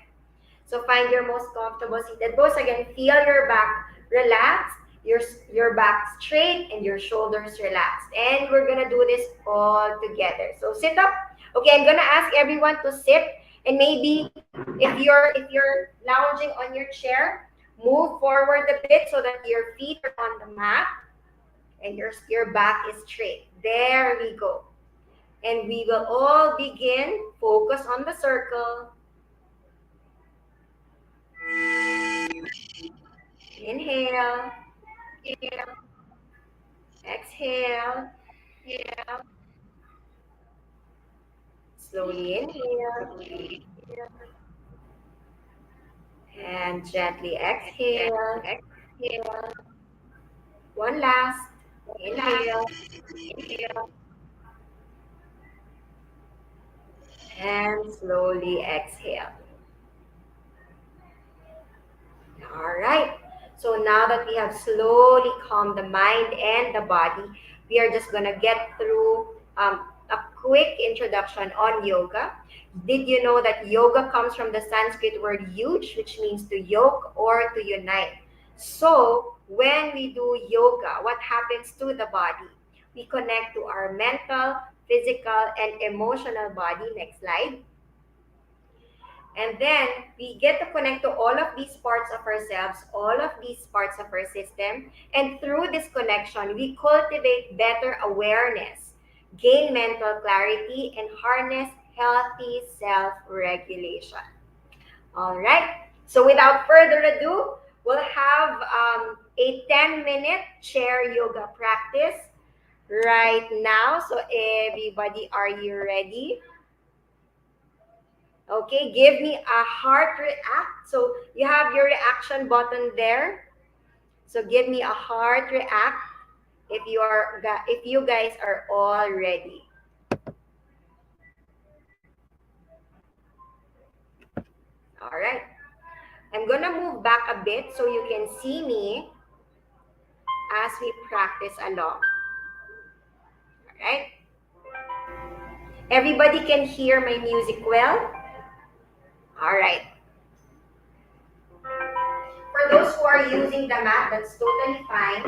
So find your most comfortable seated pose. Again, feel your back relaxed, your back straight, and your shoulders relaxed. And we're gonna do this all together. So sit up. Okay, I'm gonna ask everyone to sit, and maybe if you're lounging on your chair, move forward a bit so that your feet are on the mat and your back is straight. There we go. And we will all begin. Focus on the circle. Inhale. Exhale. Slowly inhale. And gently exhale. One last. Inhale. And slowly exhale. All right. So now that we have slowly calmed the mind and the body, we are just going to get through a quick introduction on yoga. Did you know that yoga comes from the Sanskrit word yuj, which means to yoke or to unite? So when we do yoga, what happens to the body? We connect to our mental, physical, and emotional body. Next slide. And then we get to connect to all of these parts of ourselves, all of these parts of our system. And through this connection, we cultivate better awareness, gain mental clarity, and harness healthy self-regulation. All right. So without further ado, we'll have a 10-minute chair yoga practice right now. So everybody, are you ready? Okay, give me a heart react. So you have your reaction button there. So give me a heart react if you guys are all ready. All right. I'm gonna move back a bit so you can see me as we practice along. All right. Everybody can hear my music well? All right. For those who are using the mat, that's totally fine.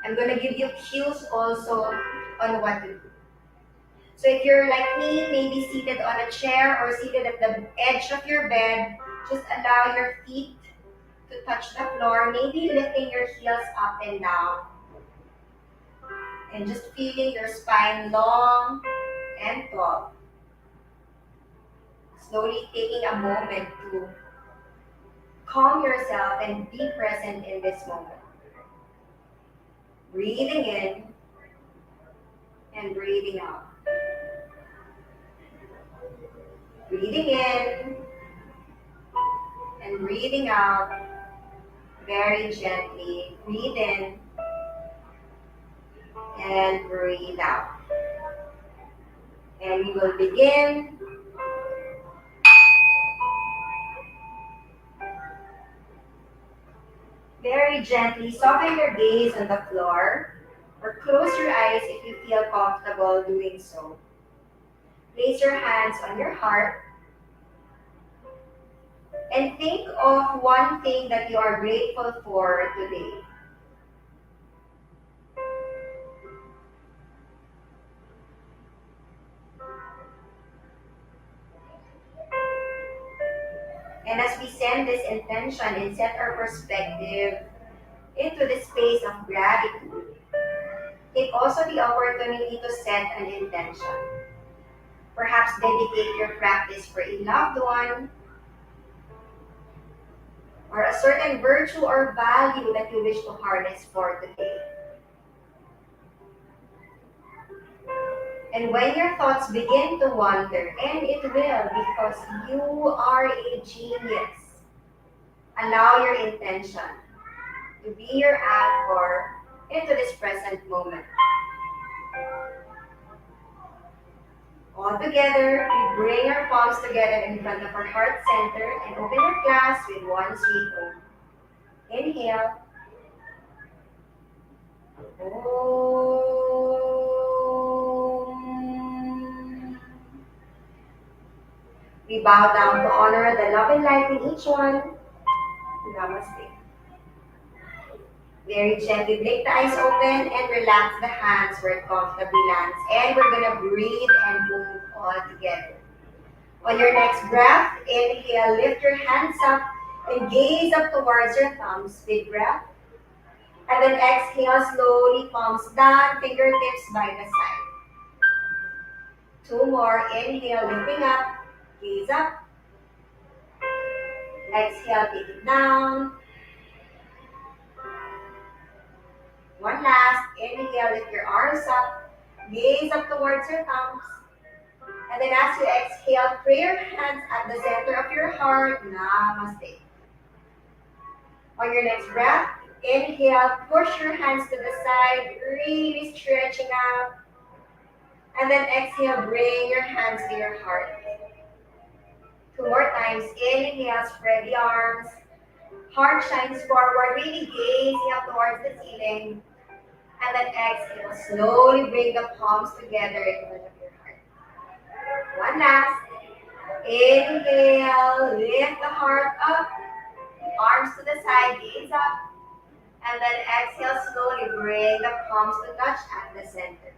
I'm going to give you cues also on what to do. So if you're like me, maybe seated on a chair or seated at the edge of your bed, just allow your feet to touch the floor, maybe lifting your heels up and down. And just feeling your spine long and tall. Slowly taking a moment to calm yourself and be present in this moment. Breathing in and breathing out. Breathing in and breathing out very gently. Breathe in and breathe out. And we will begin. Very gently soften your gaze on the floor or close your eyes if you feel comfortable doing so. Place your hands on your heart and think of one thing that you are grateful for today. And as we send this intention and set our perspective into the space of gratitude, take also the opportunity to set an intention. Perhaps dedicate your practice for a loved one, or a certain virtue or value that you wish to harness for today. And when your thoughts begin to wander, and it will because you are a genius, allow your intention to be your anchor into this present moment. All together, we bring our palms together in front of our heart center and open our class with one sweet Om. Inhale. Om. We bow down to honor the love and light in each one. Namaste. Very gently blink the eyes open and relax the hands where it comfortably lands. And we're going to breathe and move all together. On your next breath, inhale, lift your hands up and gaze up towards your thumbs. Big breath. And then exhale, slowly palms down, fingertips by the side. Two more. Inhale, lifting up, gaze up. Exhale, take it down. One last. Inhale, lift your arms up, gaze up towards your thumbs. And then as you exhale, pray your hands at the center of your heart. Namaste. On your next breath, inhale, push your hands to the side, really stretching out. And then exhale, bring your hands to your heart. Two more times. Inhale, spread the arms. Heart shines forward, really gazing up towards the ceiling. And then exhale, slowly bring the palms together in front of your heart. One last. Inhale, lift the heart up. Arms to the side, gaze up. And then exhale, slowly bring the palms to touch at the center.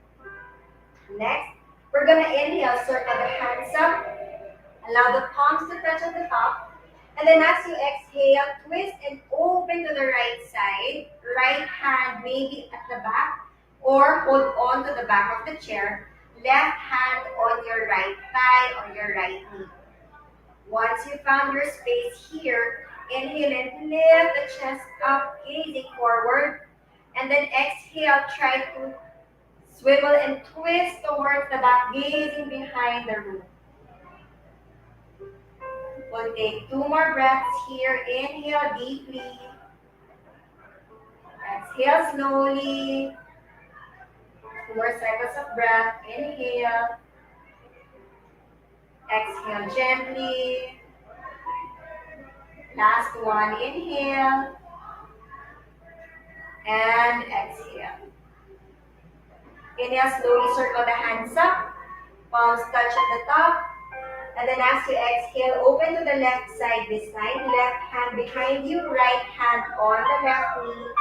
Next, we're going to inhale, circle the hands up. Allow the palms to touch at the top. And then as you exhale, twist and open to the right side. Right hand maybe at the back or hold on to the back of the chair. Left hand on your right thigh or your right knee. Once you found your space here, inhale and lift the chest up, gazing forward. And then exhale, try to swivel and twist towards the back, gazing behind the room. We'll take two more breaths here. Inhale deeply. Exhale slowly. Two more cycles of breath. Inhale. Exhale gently. Last one. Inhale. And exhale. Inhale, slowly circle the hands up. Palms touch at the top. And then as you exhale, open to the left side this time. Left hand behind you, right hand on the left knee.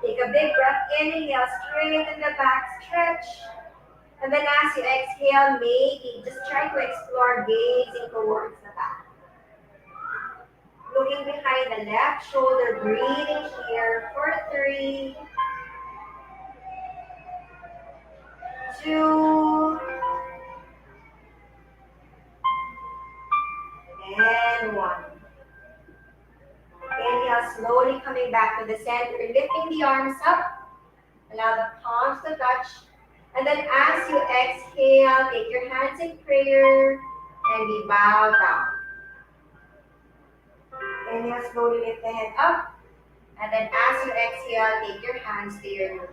Take a big breath, inhale, straighten the back, stretch. And then as you exhale, maybe just try to explore gazing towards the back. Looking behind the left shoulder, breathing here for 3, 2, and 1. Inhale, slowly coming back to the center, lifting the arms up. Allow the palms to touch. And then as you exhale, take your hands in prayer and we bow down. Inhale, slowly lift the head up. And then as you exhale, take your hands to your knees.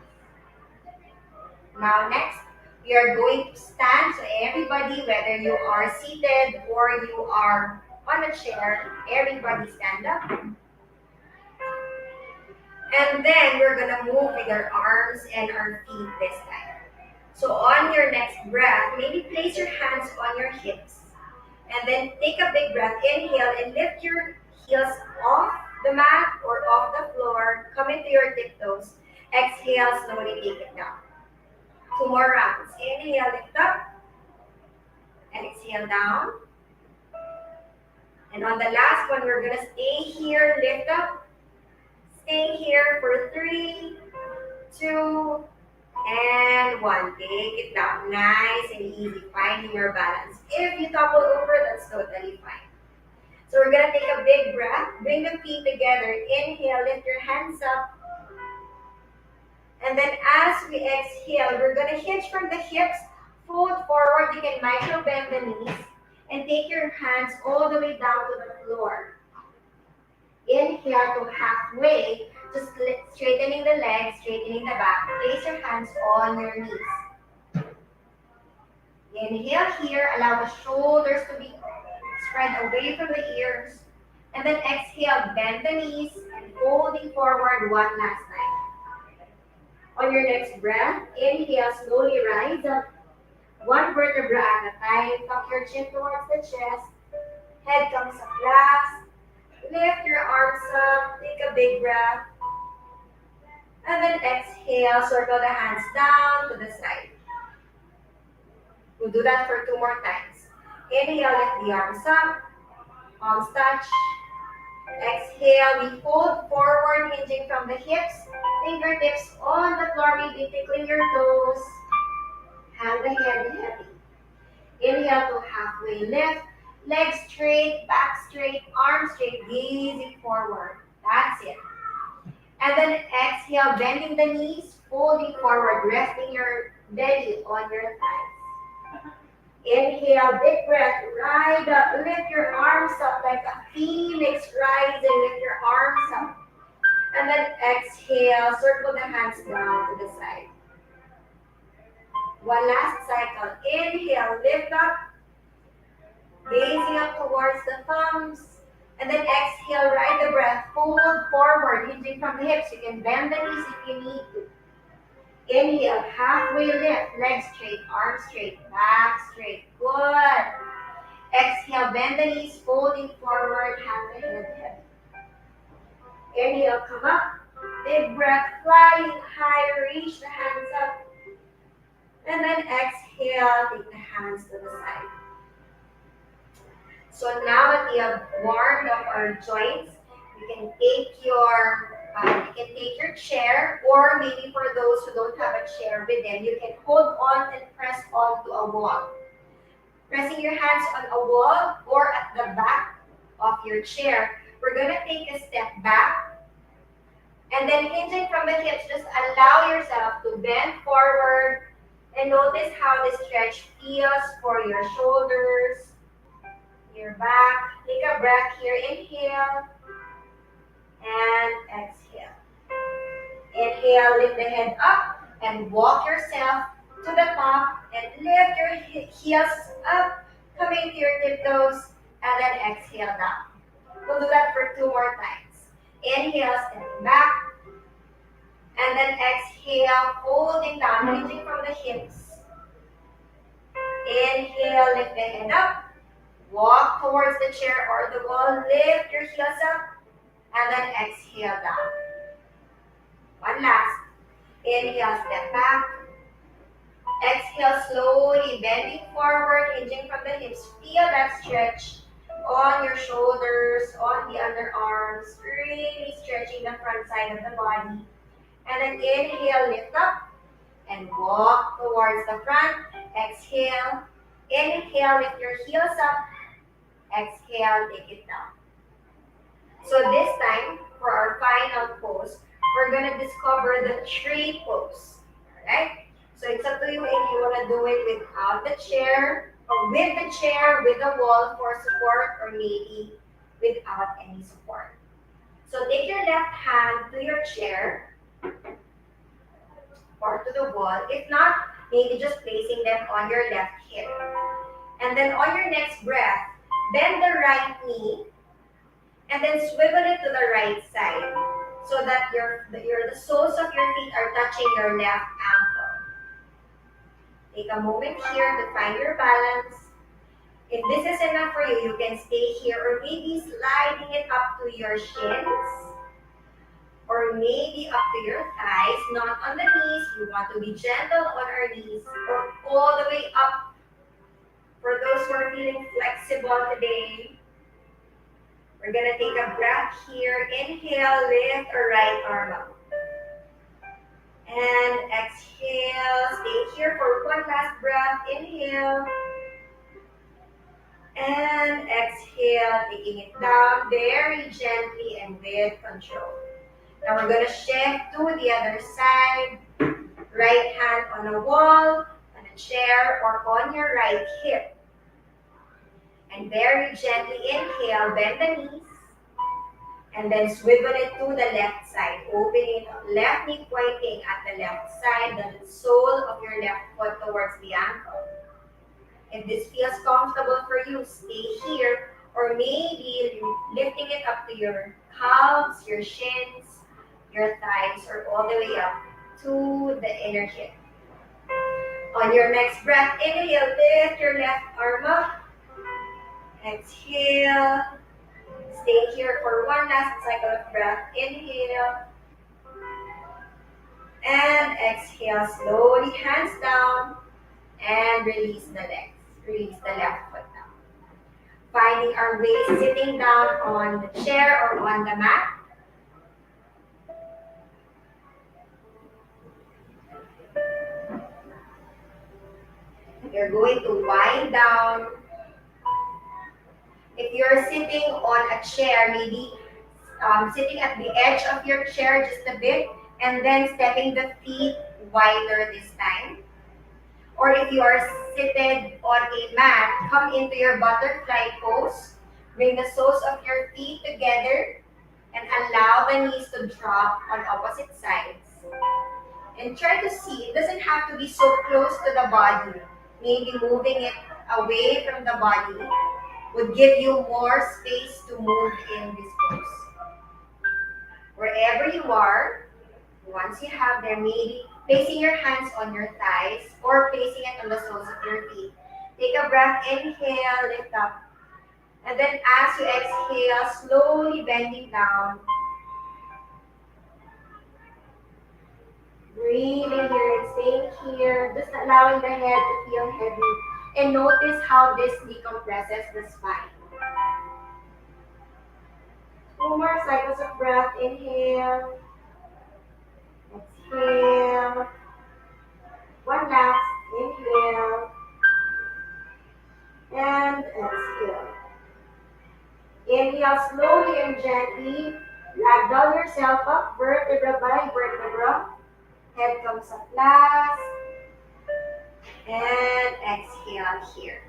Now next, we are going to stand. So everybody, whether you are seated or you are on a chair, everybody stand up. And then we're going to move with our arms and our feet this time. So on your next breath, maybe place your hands on your hips. And then take a big breath. Inhale and lift your heels off the mat or off the floor. Come into your tiptoes. Exhale, slowly take it down. 2 more rounds. Inhale, lift up. And exhale down. And on the last one, we're going to stay here, lift up. Stay here for 3, 2, and 1. Take it down. Nice and easy. Finding your balance. If you topple over, that's totally fine. So we're going to take a big breath. Bring the feet together. Inhale, lift your hands up. And then as we exhale, we're going to hinge from the hips, fold forward. You can micro bend the knees and take your hands all the way down to the floor. Inhale to halfway, just straightening the legs, straightening the back. Place your hands on your knees. Inhale here, allow the shoulders to be spread away from the ears. And then exhale, bend the knees and folding forward one last time. On your next breath, inhale, slowly rise up. 1 vertebra at a time. Tuck your chin towards the chest. Head comes up last. Lift your arms up. Take a big breath. And then exhale, circle the hands down to the side. We'll do that for 2 more times. Inhale, lift the arms up. Palms touch. Exhale, we fold forward, hinging from the hips. Fingertips on the floor, maybe tickling your toes. Hang the head heavy. Inhale to halfway lift. Legs straight, back straight, arms straight, gazing forward. That's it. And then exhale, bending the knees, folding forward, resting your belly on your thighs. Inhale, big breath, ride up, lift your arms up like a phoenix rising, lift your arms up. And then exhale, circle the hands down to the side. One last cycle. Inhale, lift up, gazing up towards the thumbs. And then exhale, ride the breath, fold forward, hinging from the hips. You can bend the knees if you need to. Inhale, halfway lift, legs straight, arms straight, back straight. Good. Exhale, bend the knees, folding forward, hang the head heavy. Inhale, come up. Big breath, flying high, reach the hands up. And then exhale, take the hands to the side. So now that we have warmed up our joints, you can take your chair, or maybe for those who don't have a chair with them, you can hold on and press onto a wall. Pressing your hands on a wall or at the back of your chair, we're going to take a step back. And then hinging from the hips, just allow yourself to bend forward and notice how the stretch feels for your shoulders, your back. Take a breath here. Inhale and exhale. Inhale, lift the head up and walk yourself to the top and lift your heels up, coming to your tiptoes, and then exhale down. We'll do that for 2 more times. Inhale, stepping back, and then exhale, folding down, hinging from the hips. Inhale, lift the head up. Walk towards the chair or the wall. Lift your heels up. And then exhale down. One last. Inhale, step back. Exhale, slowly bending forward, hinging from the hips. Feel that stretch on your shoulders, on the underarms. Really stretching the front side of the body. And then inhale, lift up. And walk towards the front. Exhale. Inhale, lift your heels up. Exhale, take it down. So this time, for our final pose, we're going to discover the tree pose. Alright? So it's up to you if you want to do it without the chair, or with the chair, with the wall for support, or maybe without any support. So take your left hand to your chair or to the wall. If not, maybe just placing them on your left hip. And then on your next breath, bend the right knee and then swivel it to the right side so that the soles of your feet are touching your left ankle. Take a moment here to find your balance. If this is enough for you, you can stay here or maybe sliding it up to your shins or maybe up to your thighs, not on the knees. We want to be gentle on our knees or all the way up. For those who are feeling flexible today, we're going to take a breath here. Inhale, lift our right arm up. And exhale, stay here for one last breath. Inhale. And exhale, taking it down very gently and with control. Now we're going to shift to the other side. Right hand on a wall, on a chair, or on your right hip. And very gently inhale, bend the knees. And then swivel it to the left side. Opening left knee pointing at the left side, the sole of your left foot towards the ankle. If this feels comfortable for you, stay here. Or maybe lifting it up to your calves, your shins, your thighs, or all the way up to the inner hip. On your next breath, inhale, lift your left arm up. Exhale. Stay here for one last cycle of breath. Inhale. And exhale. Slowly hands down. And release the legs. Release the left foot down. Finding our way sitting down on the chair or on the mat. You're going to wind down. If you're sitting on a chair, maybe sitting at the edge of your chair just a bit, and then stepping the feet wider this time. Or if you are seated on a mat, come into your butterfly pose. Bring the soles of your feet together and allow the knees to drop on opposite sides. And try to see, it doesn't have to be so close to the body. Maybe moving it away from the body would give you more space to move in this pose. Wherever you are, once you have there, maybe placing your hands on your thighs or placing it on the soles of your feet. Take a breath, inhale, lift up. And then as you exhale, slowly bending down. Breathing here and staying here, just allowing the head to feel heavy. And notice how this decompresses the spine. 2 more cycles of breath. Inhale. Exhale. One last. Inhale. And exhale. Inhale slowly and gently. Ragdoll yourself up, vertebra by vertebra. Head comes up last. And exhale here.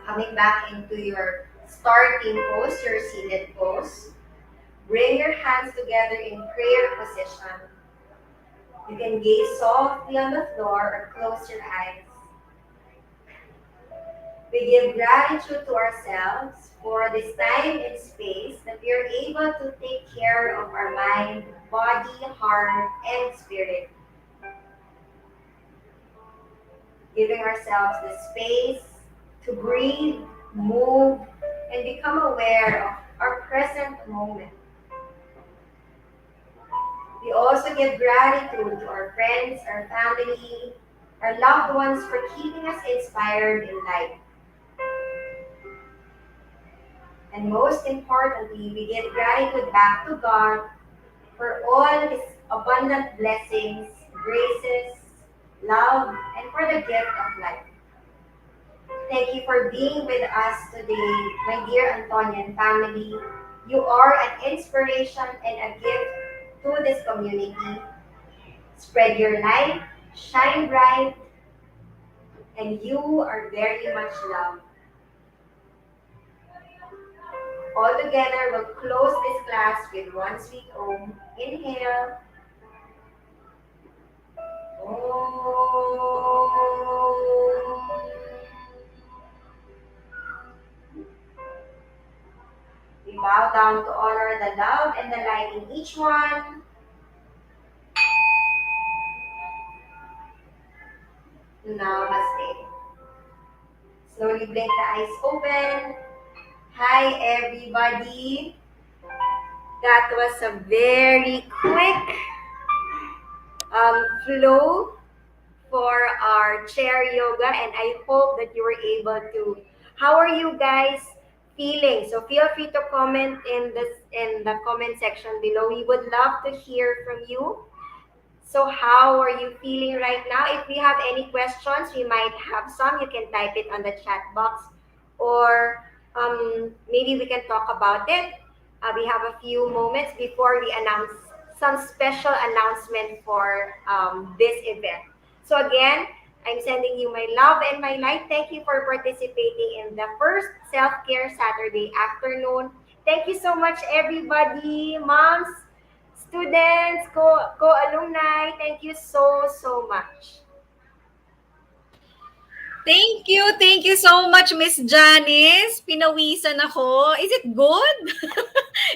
Coming back into your starting pose, your seated pose. Bring your hands together in prayer position. You can gaze softly on the floor or close your eyes. We give gratitude to ourselves for this time and space that we are able to take care of our mind, body, heart, and spirit. giving ourselves the space to breathe, move, and become aware of our present moment. We also give gratitude to our friends, our family, our loved ones for keeping us inspired in life. And most importantly, we give gratitude back to God for all His abundant blessings, graces, love, and for the gift of life. Thank you for being with us today, my dear Antonian family. You are an inspiration and a gift to this community. Spread your light, shine bright, and you are very much loved. All together, we'll close this class with one sweet Om. Inhale. Om. We bow down to honor the love and the light in each one. Namaste. Slowly blink the eyes open. Hi, everybody. That was a very quick flow for our chair yoga, and I hope that you were able to. How are you guys feeling? So feel free to comment in the comment section below. We would love to hear from you. So how are you feeling right now? If we have any questions, we might have some. You can type it on the chat box, or maybe we can talk about it. We have a few moments before we announce some special announcement for this event. So again, I'm sending you my love and my light. Thank you for participating in the first Self-Care Saturday afternoon. Thank you so much, everybody, moms, students, co-alumni. Thank you so much. Thank you so much, Miss Janice. Pinawisan ako. Is it good?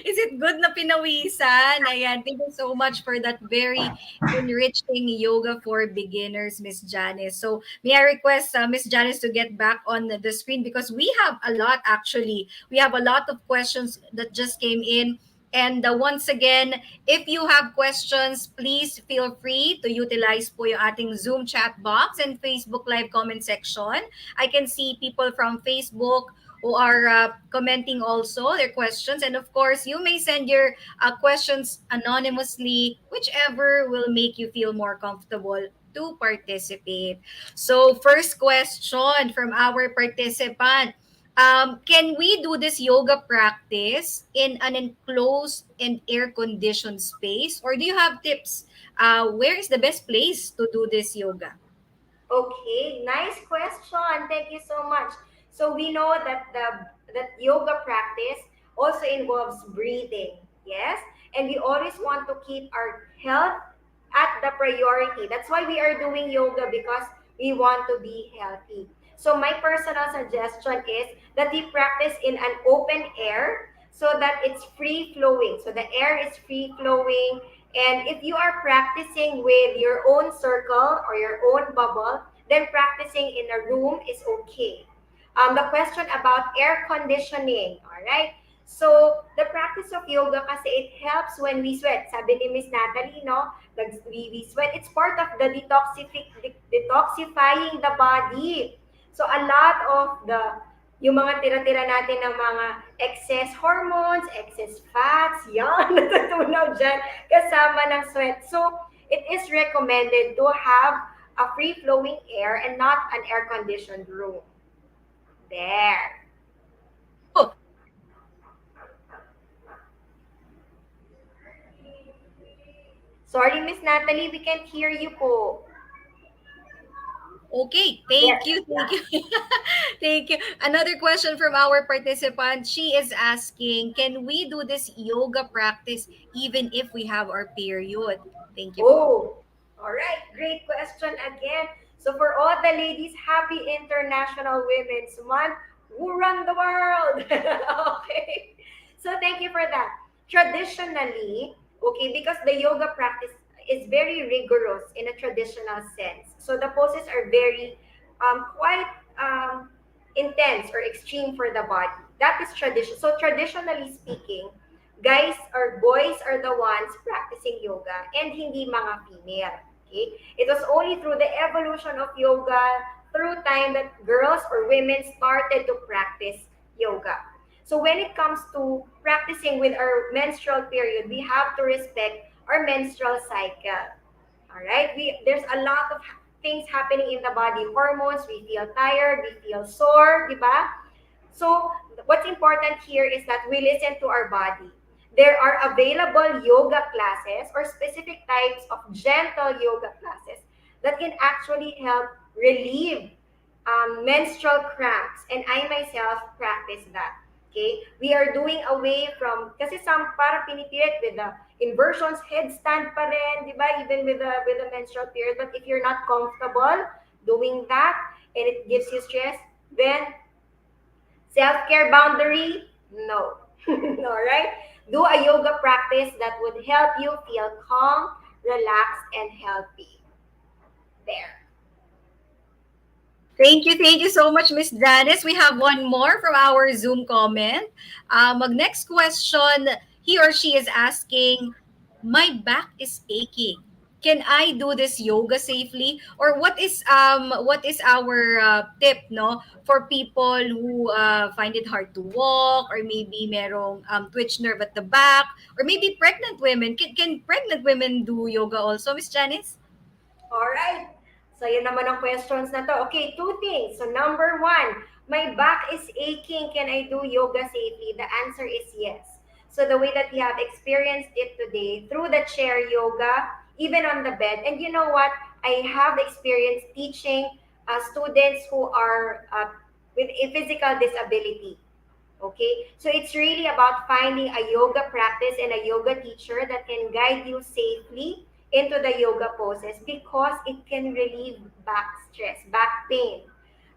Is it good na pinawisan? Ayan, thank you so much for that very enriching yoga for beginners, Miss Janice. So, may I request Miss Janice to get back on the screen because we have a lot actually. We have a lot of questions that just came in. And once again, if you have questions, please feel free to utilize po yung ating Zoom chat box and Facebook Live comment section. I can see people from Facebook who are commenting also their questions. And of course, you may send your questions anonymously, whichever will make you feel more comfortable to participate. So, first question from our participant. Can we do this yoga practice in an enclosed and air-conditioned space? Or do you have tips? Where is the best place to do this yoga? Okay, nice question. Thank you so much. So we know that that yoga practice also involves breathing. Yes, and we always want to keep our health at the priority. That's why we are doing yoga, because we want to be healthy. So my personal suggestion is that we practice in an open air so that it's free flowing. So the air is free flowing. And if you are practicing with your own circle or your own bubble, then practicing in a room is okay. The question about air conditioning, all right? So, the practice of yoga kasi it helps when we sweat. Sabi ni Miss Natalie, no? We sweat. It's part of the detoxifying the body. So, a lot of yung mga tira-tira natin ng mga excess hormones, excess fats, yan, natutunaw dyan, kasama ng sweat. So, it is recommended to have a free-flowing air and not an air-conditioned room. There. Oh. Sorry, Miss Natalie, we can't hear you po. Okay, thank you. Thank you. Another question from our participant. She is asking, can we do this yoga practice even if we have our period? Thank you. Oh, all right. Great question again. So for all the ladies, happy International Women's Month. Who run the world? Okay. So thank you for that. Traditionally, okay, because the yoga practice is very rigorous in a traditional sense. So the poses are very quite intense or extreme for the body. That is tradition. So traditionally speaking, guys or boys are the ones practicing yoga and hindi mga female. Okay? It was only through the evolution of yoga through time that girls or women started to practice yoga. So when it comes to practicing with our menstrual period, we have to respect our menstrual cycle. All right? There's a lot of things happening in the body. Hormones, we feel tired, we feel sore, di ba? So what's important here is that we listen to our body. There are available yoga classes or specific types of gentle yoga classes that can actually help relieve menstrual cramps. And I myself practice that. Okay? We are doing away from, kasi some para pinipilit with the inversions, headstand pa rin, di ba? Even with the menstrual period. But if you're not comfortable doing that and it gives you stress, then self-care boundary, no. All right? Do a yoga practice that would help you feel calm, relaxed, and healthy. There. Thank you so much, Miss Janice. We have one more from our Zoom comment. Next question, he or she is asking, my back is aching. Can I do this yoga safely? Or what is our tip no for people who find it hard to walk or maybe merong twitch nerve at the back or maybe pregnant women? Can pregnant women do yoga also, Miss Janice? Alright. So, yun naman ang questions na to. Okay, two things. So, number one, my back is aching. Can I do yoga safely? The answer is yes. So, the way that you have experienced it today through the chair yoga, even on the bed. And you know what? I have experience teaching students who are with a physical disability. Okay, so it's really about finding a yoga practice and a yoga teacher that can guide you safely into the yoga poses because it can relieve back stress, back pain.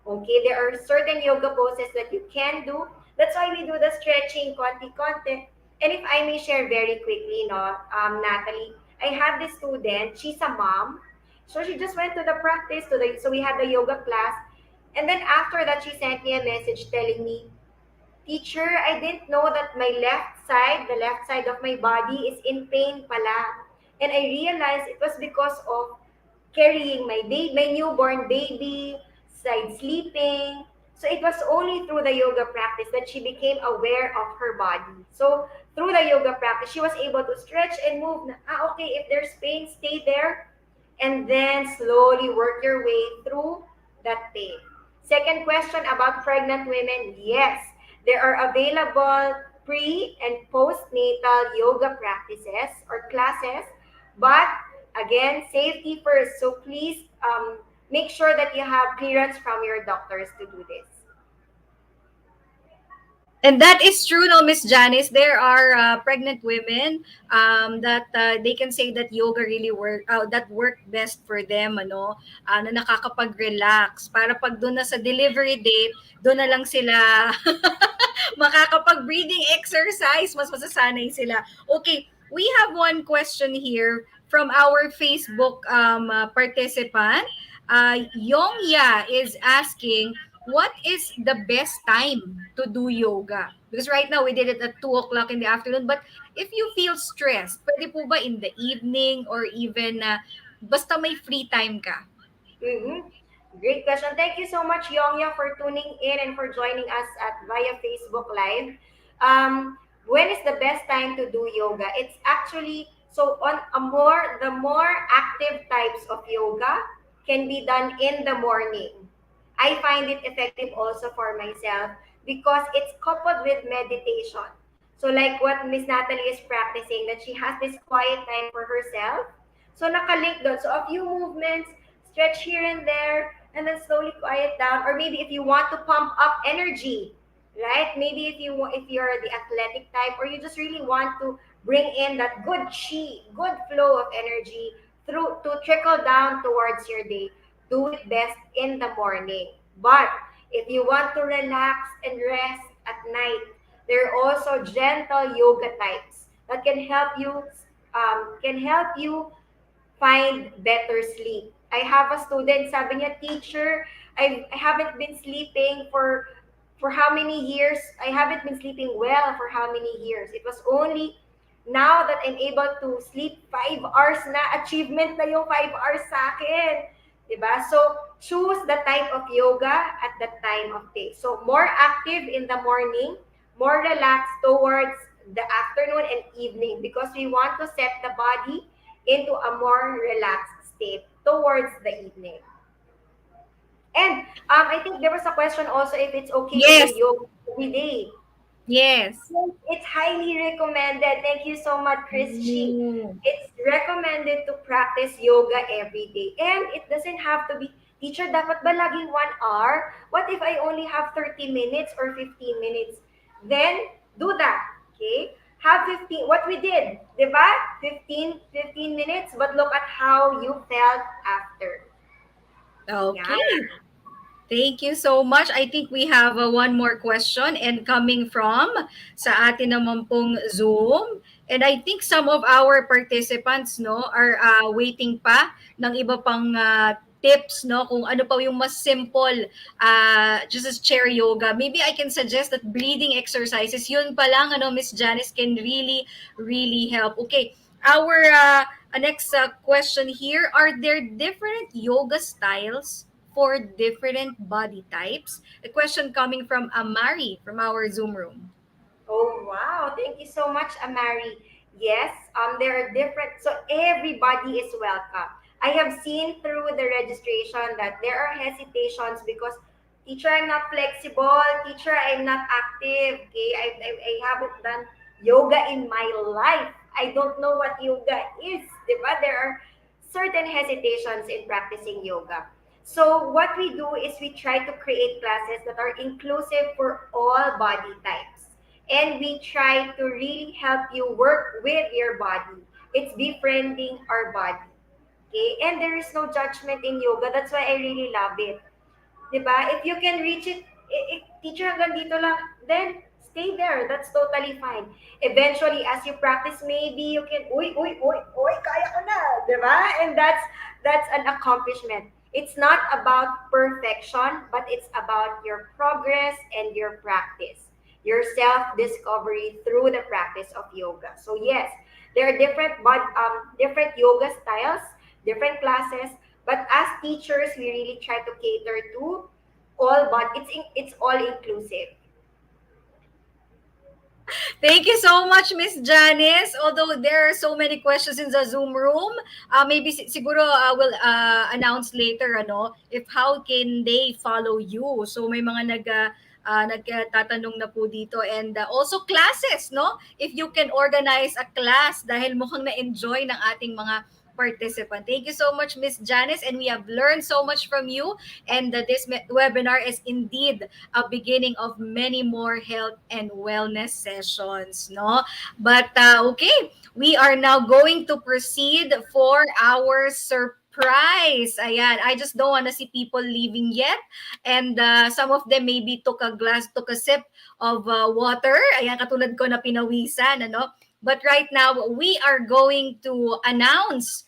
Okay, there are certain yoga poses that you can do. That's why we do the stretching, konti-konti. And if I may share very quickly, no, Natalie, I had this student. She's a mom, so she just went to the practice so we had the yoga class, and then after that, she sent me a message telling me, teacher, I didn't know that my the left side of my body is in pain pala. And I realized it was because of carrying my newborn baby, side sleeping. So it was only through the yoga practice that she became aware of her body. So through the yoga practice, she was able to stretch and move. Okay, if there's pain, stay there and then slowly work your way through that pain. Second question about pregnant women. Yes, there are available pre and postnatal yoga practices or classes, but again, safety first. So please make sure that you have clearance from your doctors to do this. And that is true, no, Miss Janice. There are pregnant women that they can say that yoga really that work best for them, ano, na nakakapag-relax. Para pag doon na sa delivery date, doon na lang sila makakapag-breathing exercise. Mas masasanay sila. Okay, we have one question here from our Facebook participant. Yongya is asking, what is the best time to do yoga? Because right now we did it at 2 o'clock in the afternoon. But if you feel stressed, pwede po ba in the evening or even basta may free time ka? Mm-hmm. Great question. Thank you so much, Yongya, for tuning in and for joining us at via Facebook Live. When is the best time to do yoga? It's actually so on the more active types of yoga can be done in the morning. I find it effective also for myself because it's coupled with meditation. So like what Miss Natalie is practicing, that she has this quiet time for herself. So nakalink doon. So a few movements, stretch here and there, and then slowly quiet down. Or maybe if you want to pump up energy, right? Maybe if you're the athletic type, or you just really want to bring in that good chi, good flow of energy through to trickle down towards your day, do it best in the morning. But if you want to relax and rest at night, there are also gentle yoga types that can help you find better sleep. I have a student, sabi niya, teacher, I haven't been sleeping for how many years? I haven't been sleeping well for how many years? It was only now that I'm able to sleep 5 hours na, achievement na yung 5 hours sa akin. Diba? So, choose the type of yoga at the time of day. So, more active in the morning, more relaxed towards the afternoon and evening because we want to set the body into a more relaxed state towards the evening. And I think there was a question also if it's okay to Yes. do yoga every day. Yes. It's highly recommended. Thank you so much, Christy. Mm. It's recommended to practice yoga every day. And it doesn't have to be, teacher, dapat ba laging 1 hour? What if I only have 30 minutes or 15 minutes? Then, do that. Okay? Have 15, what we did, di ba? 15 minutes, but look at how you felt after. Okay. Yeah. Thank you so much. I think we have one more question and coming from sa atin naman pong Zoom. And I think some of our participants no are waiting pa ng iba pang tips no kung ano pa yung mas simple just as chair yoga. Maybe I can suggest that breathing exercises yun pa lang ano Miss Janice can really help. Okay. Our next question here, are there different yoga styles for different body types? A question coming from Amari from our Zoom room. Oh wow, thank you so much, Amari. Yes, there are different, so everybody is welcome. I have seen through the registration that there are hesitations because teacher, I'm not flexible, teacher, I'm not active, okay, I haven't done yoga in my life. I don't know what yoga is, diba? There are certain hesitations in practicing yoga. So what we do is we try to create classes that are inclusive for all body types. And we try to really help you work with your body. It's befriending our body. Okay? And there is no judgment in yoga. That's why I really love it. Diba? If you can reach it, teacher hanggang dito lang, then stay there. That's totally fine. Eventually, as you practice, maybe you can, uy, kaya ko na. Diba? And that's an accomplishment. It's not about perfection, but it's about your progress and your practice, your self-discovery through the practice of yoga. So yes, there are different yoga styles, different classes, but as teachers, we really try to cater to all, but it's all inclusive. Thank you so much, Miss Janice. Although there are so many questions in the Zoom room, maybe siguro we'll announce later ano if how can they follow you. So may mga nagtatanong na po dito and also classes no if you can organize a class dahil mukhang na-enjoy ng ating mga participant. Thank you so much, Miss Janice, and we have learned so much from you. And this webinar is indeed a beginning of many more health and wellness sessions, no? But okay, we are now going to proceed for our surprise. Ayan, I just don't want to see people leaving yet. And some of them maybe took a sip of water. Ayan, katulad ko na pinawisan, ano? But right now, we are going to announce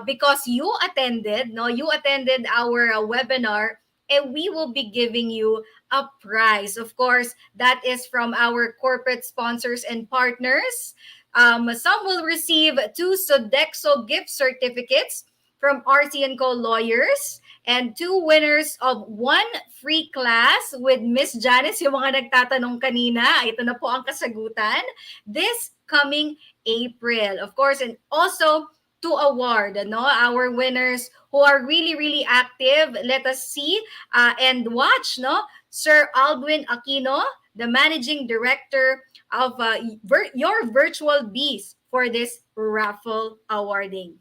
because you attended our webinar, and we will be giving you a prize. Of course, that is from our corporate sponsors and partners. Some will receive 2 Sodexo gift certificates from RC & Co Lawyers and 2 winners of 1 free class with Miss Janice. Yung mga nagtatanong kanina, ito na po ang kasagutan. This coming April, of course, and also to award our winners who are really active. Let us see and watch Sir Aldwin Aquino, the managing director of your virtual bees for this raffle awarding.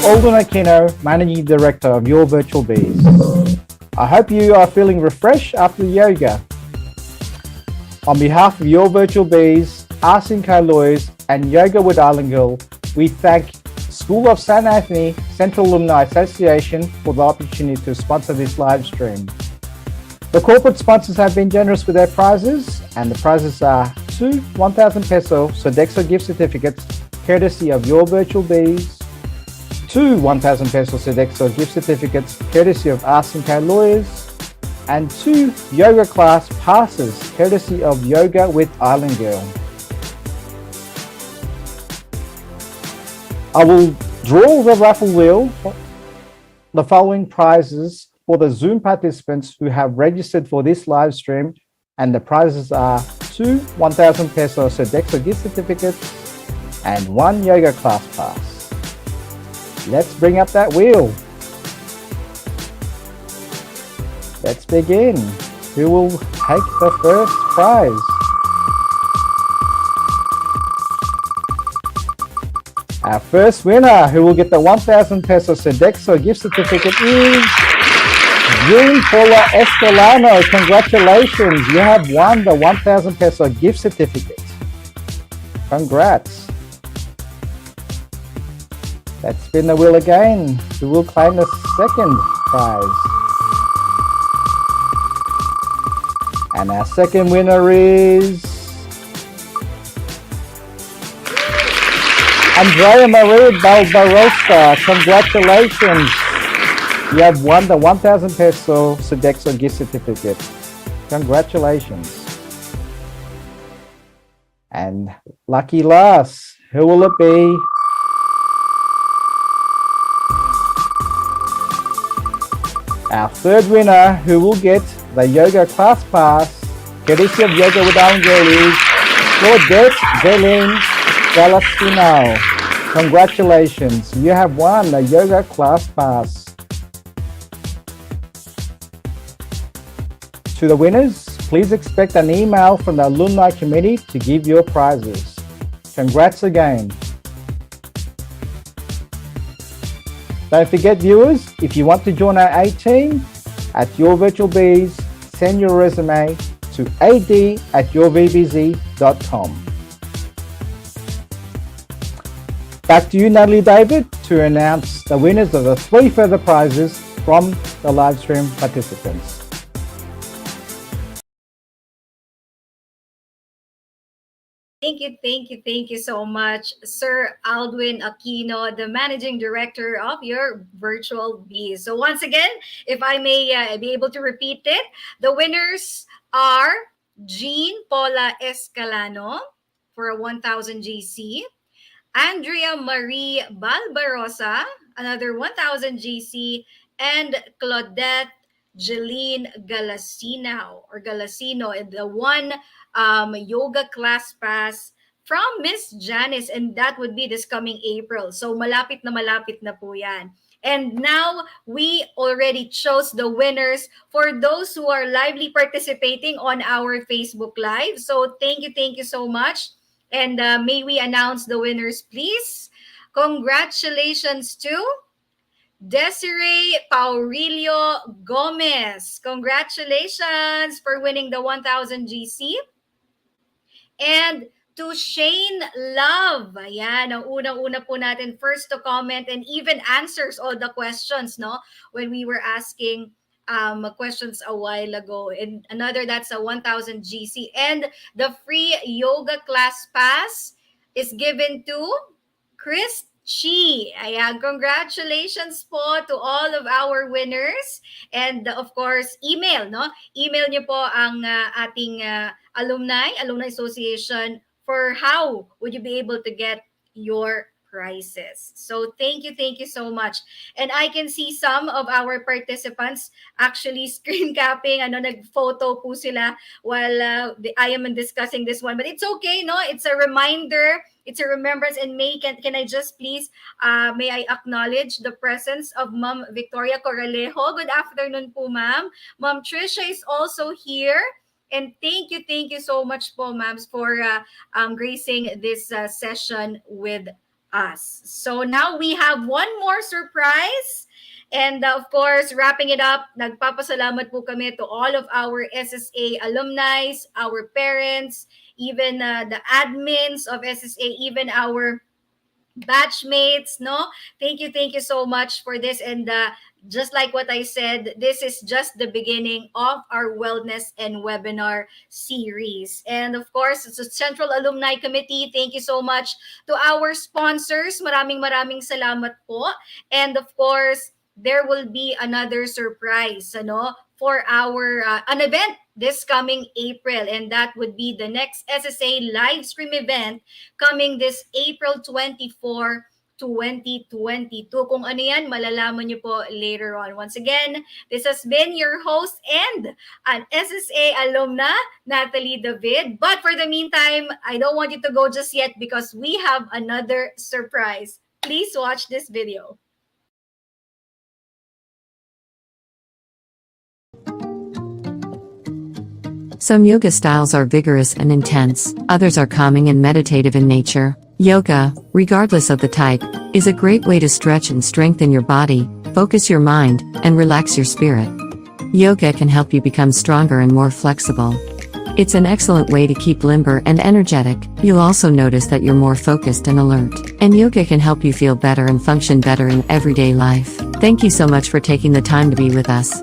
Alden Aquino, Managing Director of Your Virtual Bees. I hope you are feeling refreshed after the yoga. On behalf of Your Virtual Bees, RC & Co Lawyers, and Yoga with Island Girl, we thank School of St. Anthony Central Alumni Association for the opportunity to sponsor this live stream. The corporate sponsors have been generous with their prizes, and the prizes are 2 1,000 peso Sodexo gift certificates, courtesy of your virtual bees, 2 1,000 peso Sodexo gift certificates, courtesy of R&K Lawyers, and 2 yoga class passes, courtesy of Yoga with Island Girl. I will draw the raffle wheel for the following prizes for the Zoom participants who have registered for this live stream, and the prizes are 2 1,000 peso Sodexo gift certificates and 1 yoga class pass. Let's bring up that wheel. Let's begin. Who will take the first prize? Our first winner who will get the 1,000 peso Sodexo gift certificate is Jean Paula Escalano. Congratulations, you have won the 1,000 peso gift certificate. Congrats. Let's spin the wheel again. Who will claim the second prize? And our second winner is Andrea Marie Barbarossa. Congratulations. You have won the 1,000 peso Sodexo gift certificate. Congratulations. And lucky last, who will it be? Our third winner who will get the yoga class pass, courtesy of Yoga with Island Girl, is Claudette Belén Galasino. Congratulations, you have won the yoga class pass. To the winners, please expect an email from the alumni committee to give your prizes. Congrats again. Don't forget, viewers, if you want to join our A team at Your Virtual Bees, send your resume to ad@yourvbz.com. Back to you, Natalie David, to announce the winners of the 3 further prizes from the live stream participants. Thank you so much, Sir Aldwin Aquino, the Managing Director of your Virtual Bees. So once again, if I may be able to repeat it, the winners are Jean Paula Escalano for a 1,000 GC, Andrea Marie Balbarosa, another 1,000 GC, and Claudette Jeline Galasino, and the one yoga class pass from Miss Janice, and that would be this coming April. So malapit na po yan. And now we already chose the winners for those who are lively participating on our Facebook Live. So thank you so much. And may we announce the winners, please? Congratulations to Desiree Paurilio Gomez. Congratulations for winning the 1,000 GC. And to Shane Love. Ayan, ang unang-una po natin first to comment and even answers all the questions, no? When we were asking questions a while ago. And another, that's a 1,000 GC. And the free yoga class pass is given to Chris Chi. Ayan, congratulations po to all of our winners. And of course, email, no? Email niyo po ang ating Alumni Association for how would you be able to get your prizes. So thank you so much. And I can see some of our participants actually screen capping, nag-photo po sila while I am discussing this one. But it's okay, no? It's a reminder, it's a remembrance. And can I just please, may I acknowledge the presence of Ma'am Victoria Corralejo. Good afternoon po, ma'am. Ma'am Trisha is also here. And thank you so much po, ma'ams, for gracing this session with us. So now we have one more surprise. And of course, wrapping it up, nagpapasalamat po kami to all of our SSA alumni, our parents, even the admins of SSA, even our batchmates, no? Thank you so much for this. And just like what I said, this is just the beginning of our wellness and webinar series. And of course, it's a Central Alumni Committee. Thank you so much to our sponsors. Maraming salamat po. And of course, there will be another surprise, ano, for our an event this coming April, and that would be the next SSA live stream event coming this April 24, 2022. Kung ano yan, malalaman nyo po later on. Once again, this has been your host and an SSA alumna, Natalie David. But for the meantime, I don't want you to go just yet because we have another surprise. Please watch this video. Some yoga styles are vigorous and intense, others are calming and meditative in nature. Yoga, regardless of the type, is a great way to stretch and strengthen your body, focus your mind, and relax your spirit. Yoga can help you become stronger and more flexible. It's an excellent way to keep limber and energetic. You'll also notice that you're more focused and alert. And yoga can help you feel better and function better in everyday life. Thank you so much for taking the time to be with us.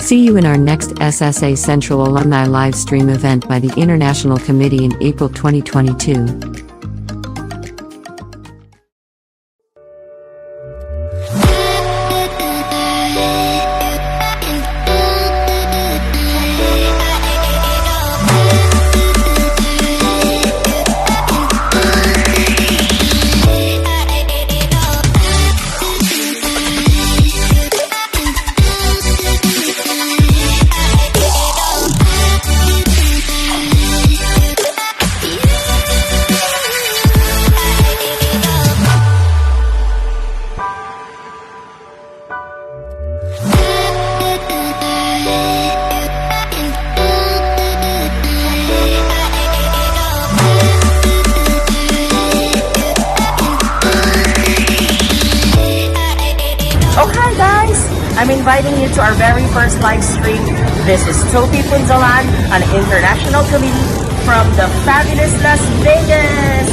See you in our next SSA Central Alumni live stream event by the International Committee in April 2022. I'm inviting you to our very first live stream. This is Topi Punzalan, an international committee from the fabulous Las Vegas.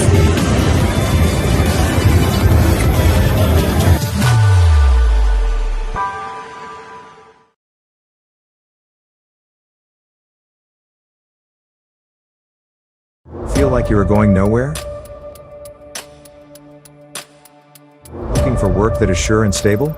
Feel like you are going nowhere? Looking for work that is sure and stable?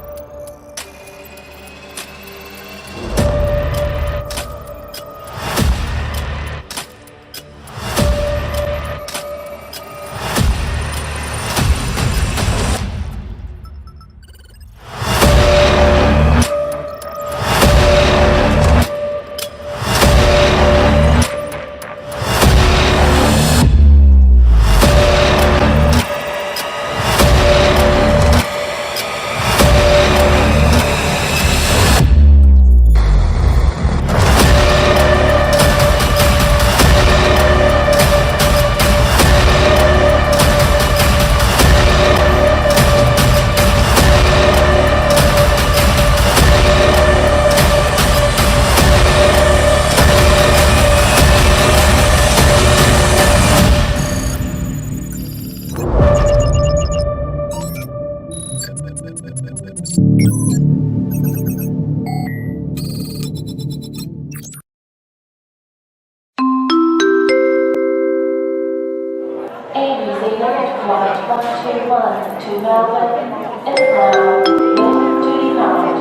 ABC Direct Flight 121 to Melbourne is now ready to depart.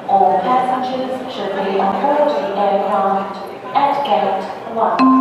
All passengers should be on board the aircraft at gate 1.